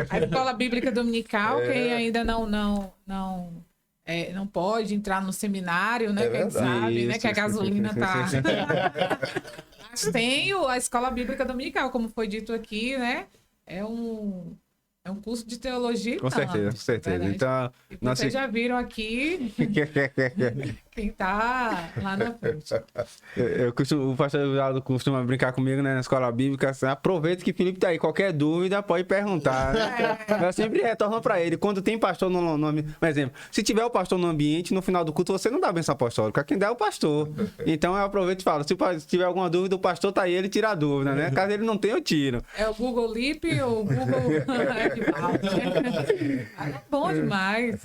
A escola bíblica dominical, quem ainda não pode entrar no seminário, né? Quem sabe, né? Que a gasolina tá. Mas tem a escola bíblica dominical, como foi dito aqui, né? É um curso de teologia. Com certeza, com certeza. Verdade. Então, E vocês já viram aqui quem tá lá na frente. o pastor Eduardo costuma brincar comigo, né, na escola bíblica, assim, aproveita que o Felipe tá aí, qualquer dúvida pode perguntar, né? Eu sempre retorno para ele, quando tem pastor por exemplo, se tiver o pastor no ambiente, no final do culto você não dá benção apostólica, quem dá é o pastor. Então eu aproveito e falo, se tiver alguma dúvida, o pastor tá aí, ele tira a dúvida, né? Caso ele não tenha, eu tiro. É o Google Leap ou o Google Edivaldo, né? É bom demais.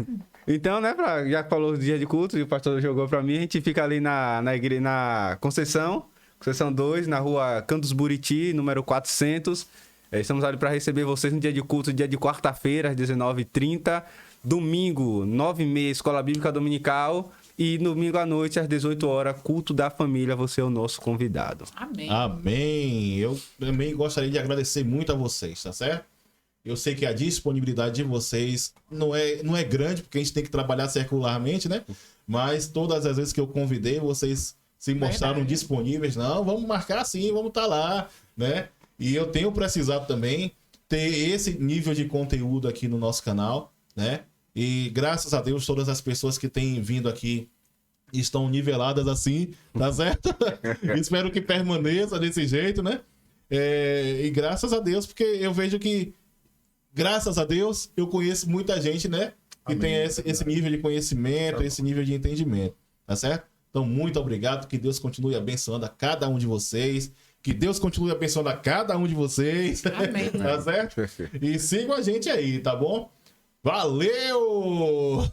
Então, né, já que falou do dia de culto e o pastor jogou pra mim, a gente fica ali na igreja, na Conceição 2, na rua Cantos Buriti, número 400. Estamos ali para receber vocês no dia de culto, dia de quarta-feira, às 19h30. Domingo, 9h30, Escola Bíblica Dominical. E domingo à noite, às 18h, culto da família. Você é o nosso convidado. Amém. Amém. Eu também gostaria de agradecer muito a vocês, tá certo? Eu sei que a disponibilidade de vocês não é grande, porque a gente tem que trabalhar circularmente, né? Mas todas as vezes que eu convidei, vocês se mostraram disponíveis. Não, vamos marcar sim, vamos estar lá, né? E eu tenho precisado também ter esse nível de conteúdo aqui no nosso canal, né? E graças a Deus, todas as pessoas que têm vindo aqui estão niveladas assim, tá certo? Espero que permaneça desse jeito, né? E graças a Deus, porque eu vejo que graças a Deus, eu conheço muita gente, né? Que tem esse nível de conhecimento, esse nível de entendimento, tá certo? Então, muito obrigado. Que Deus continue abençoando a cada um de vocês. Que Deus continue abençoando a cada um de vocês. Amém. Tá certo? E sigam a gente aí, tá bom? Valeu!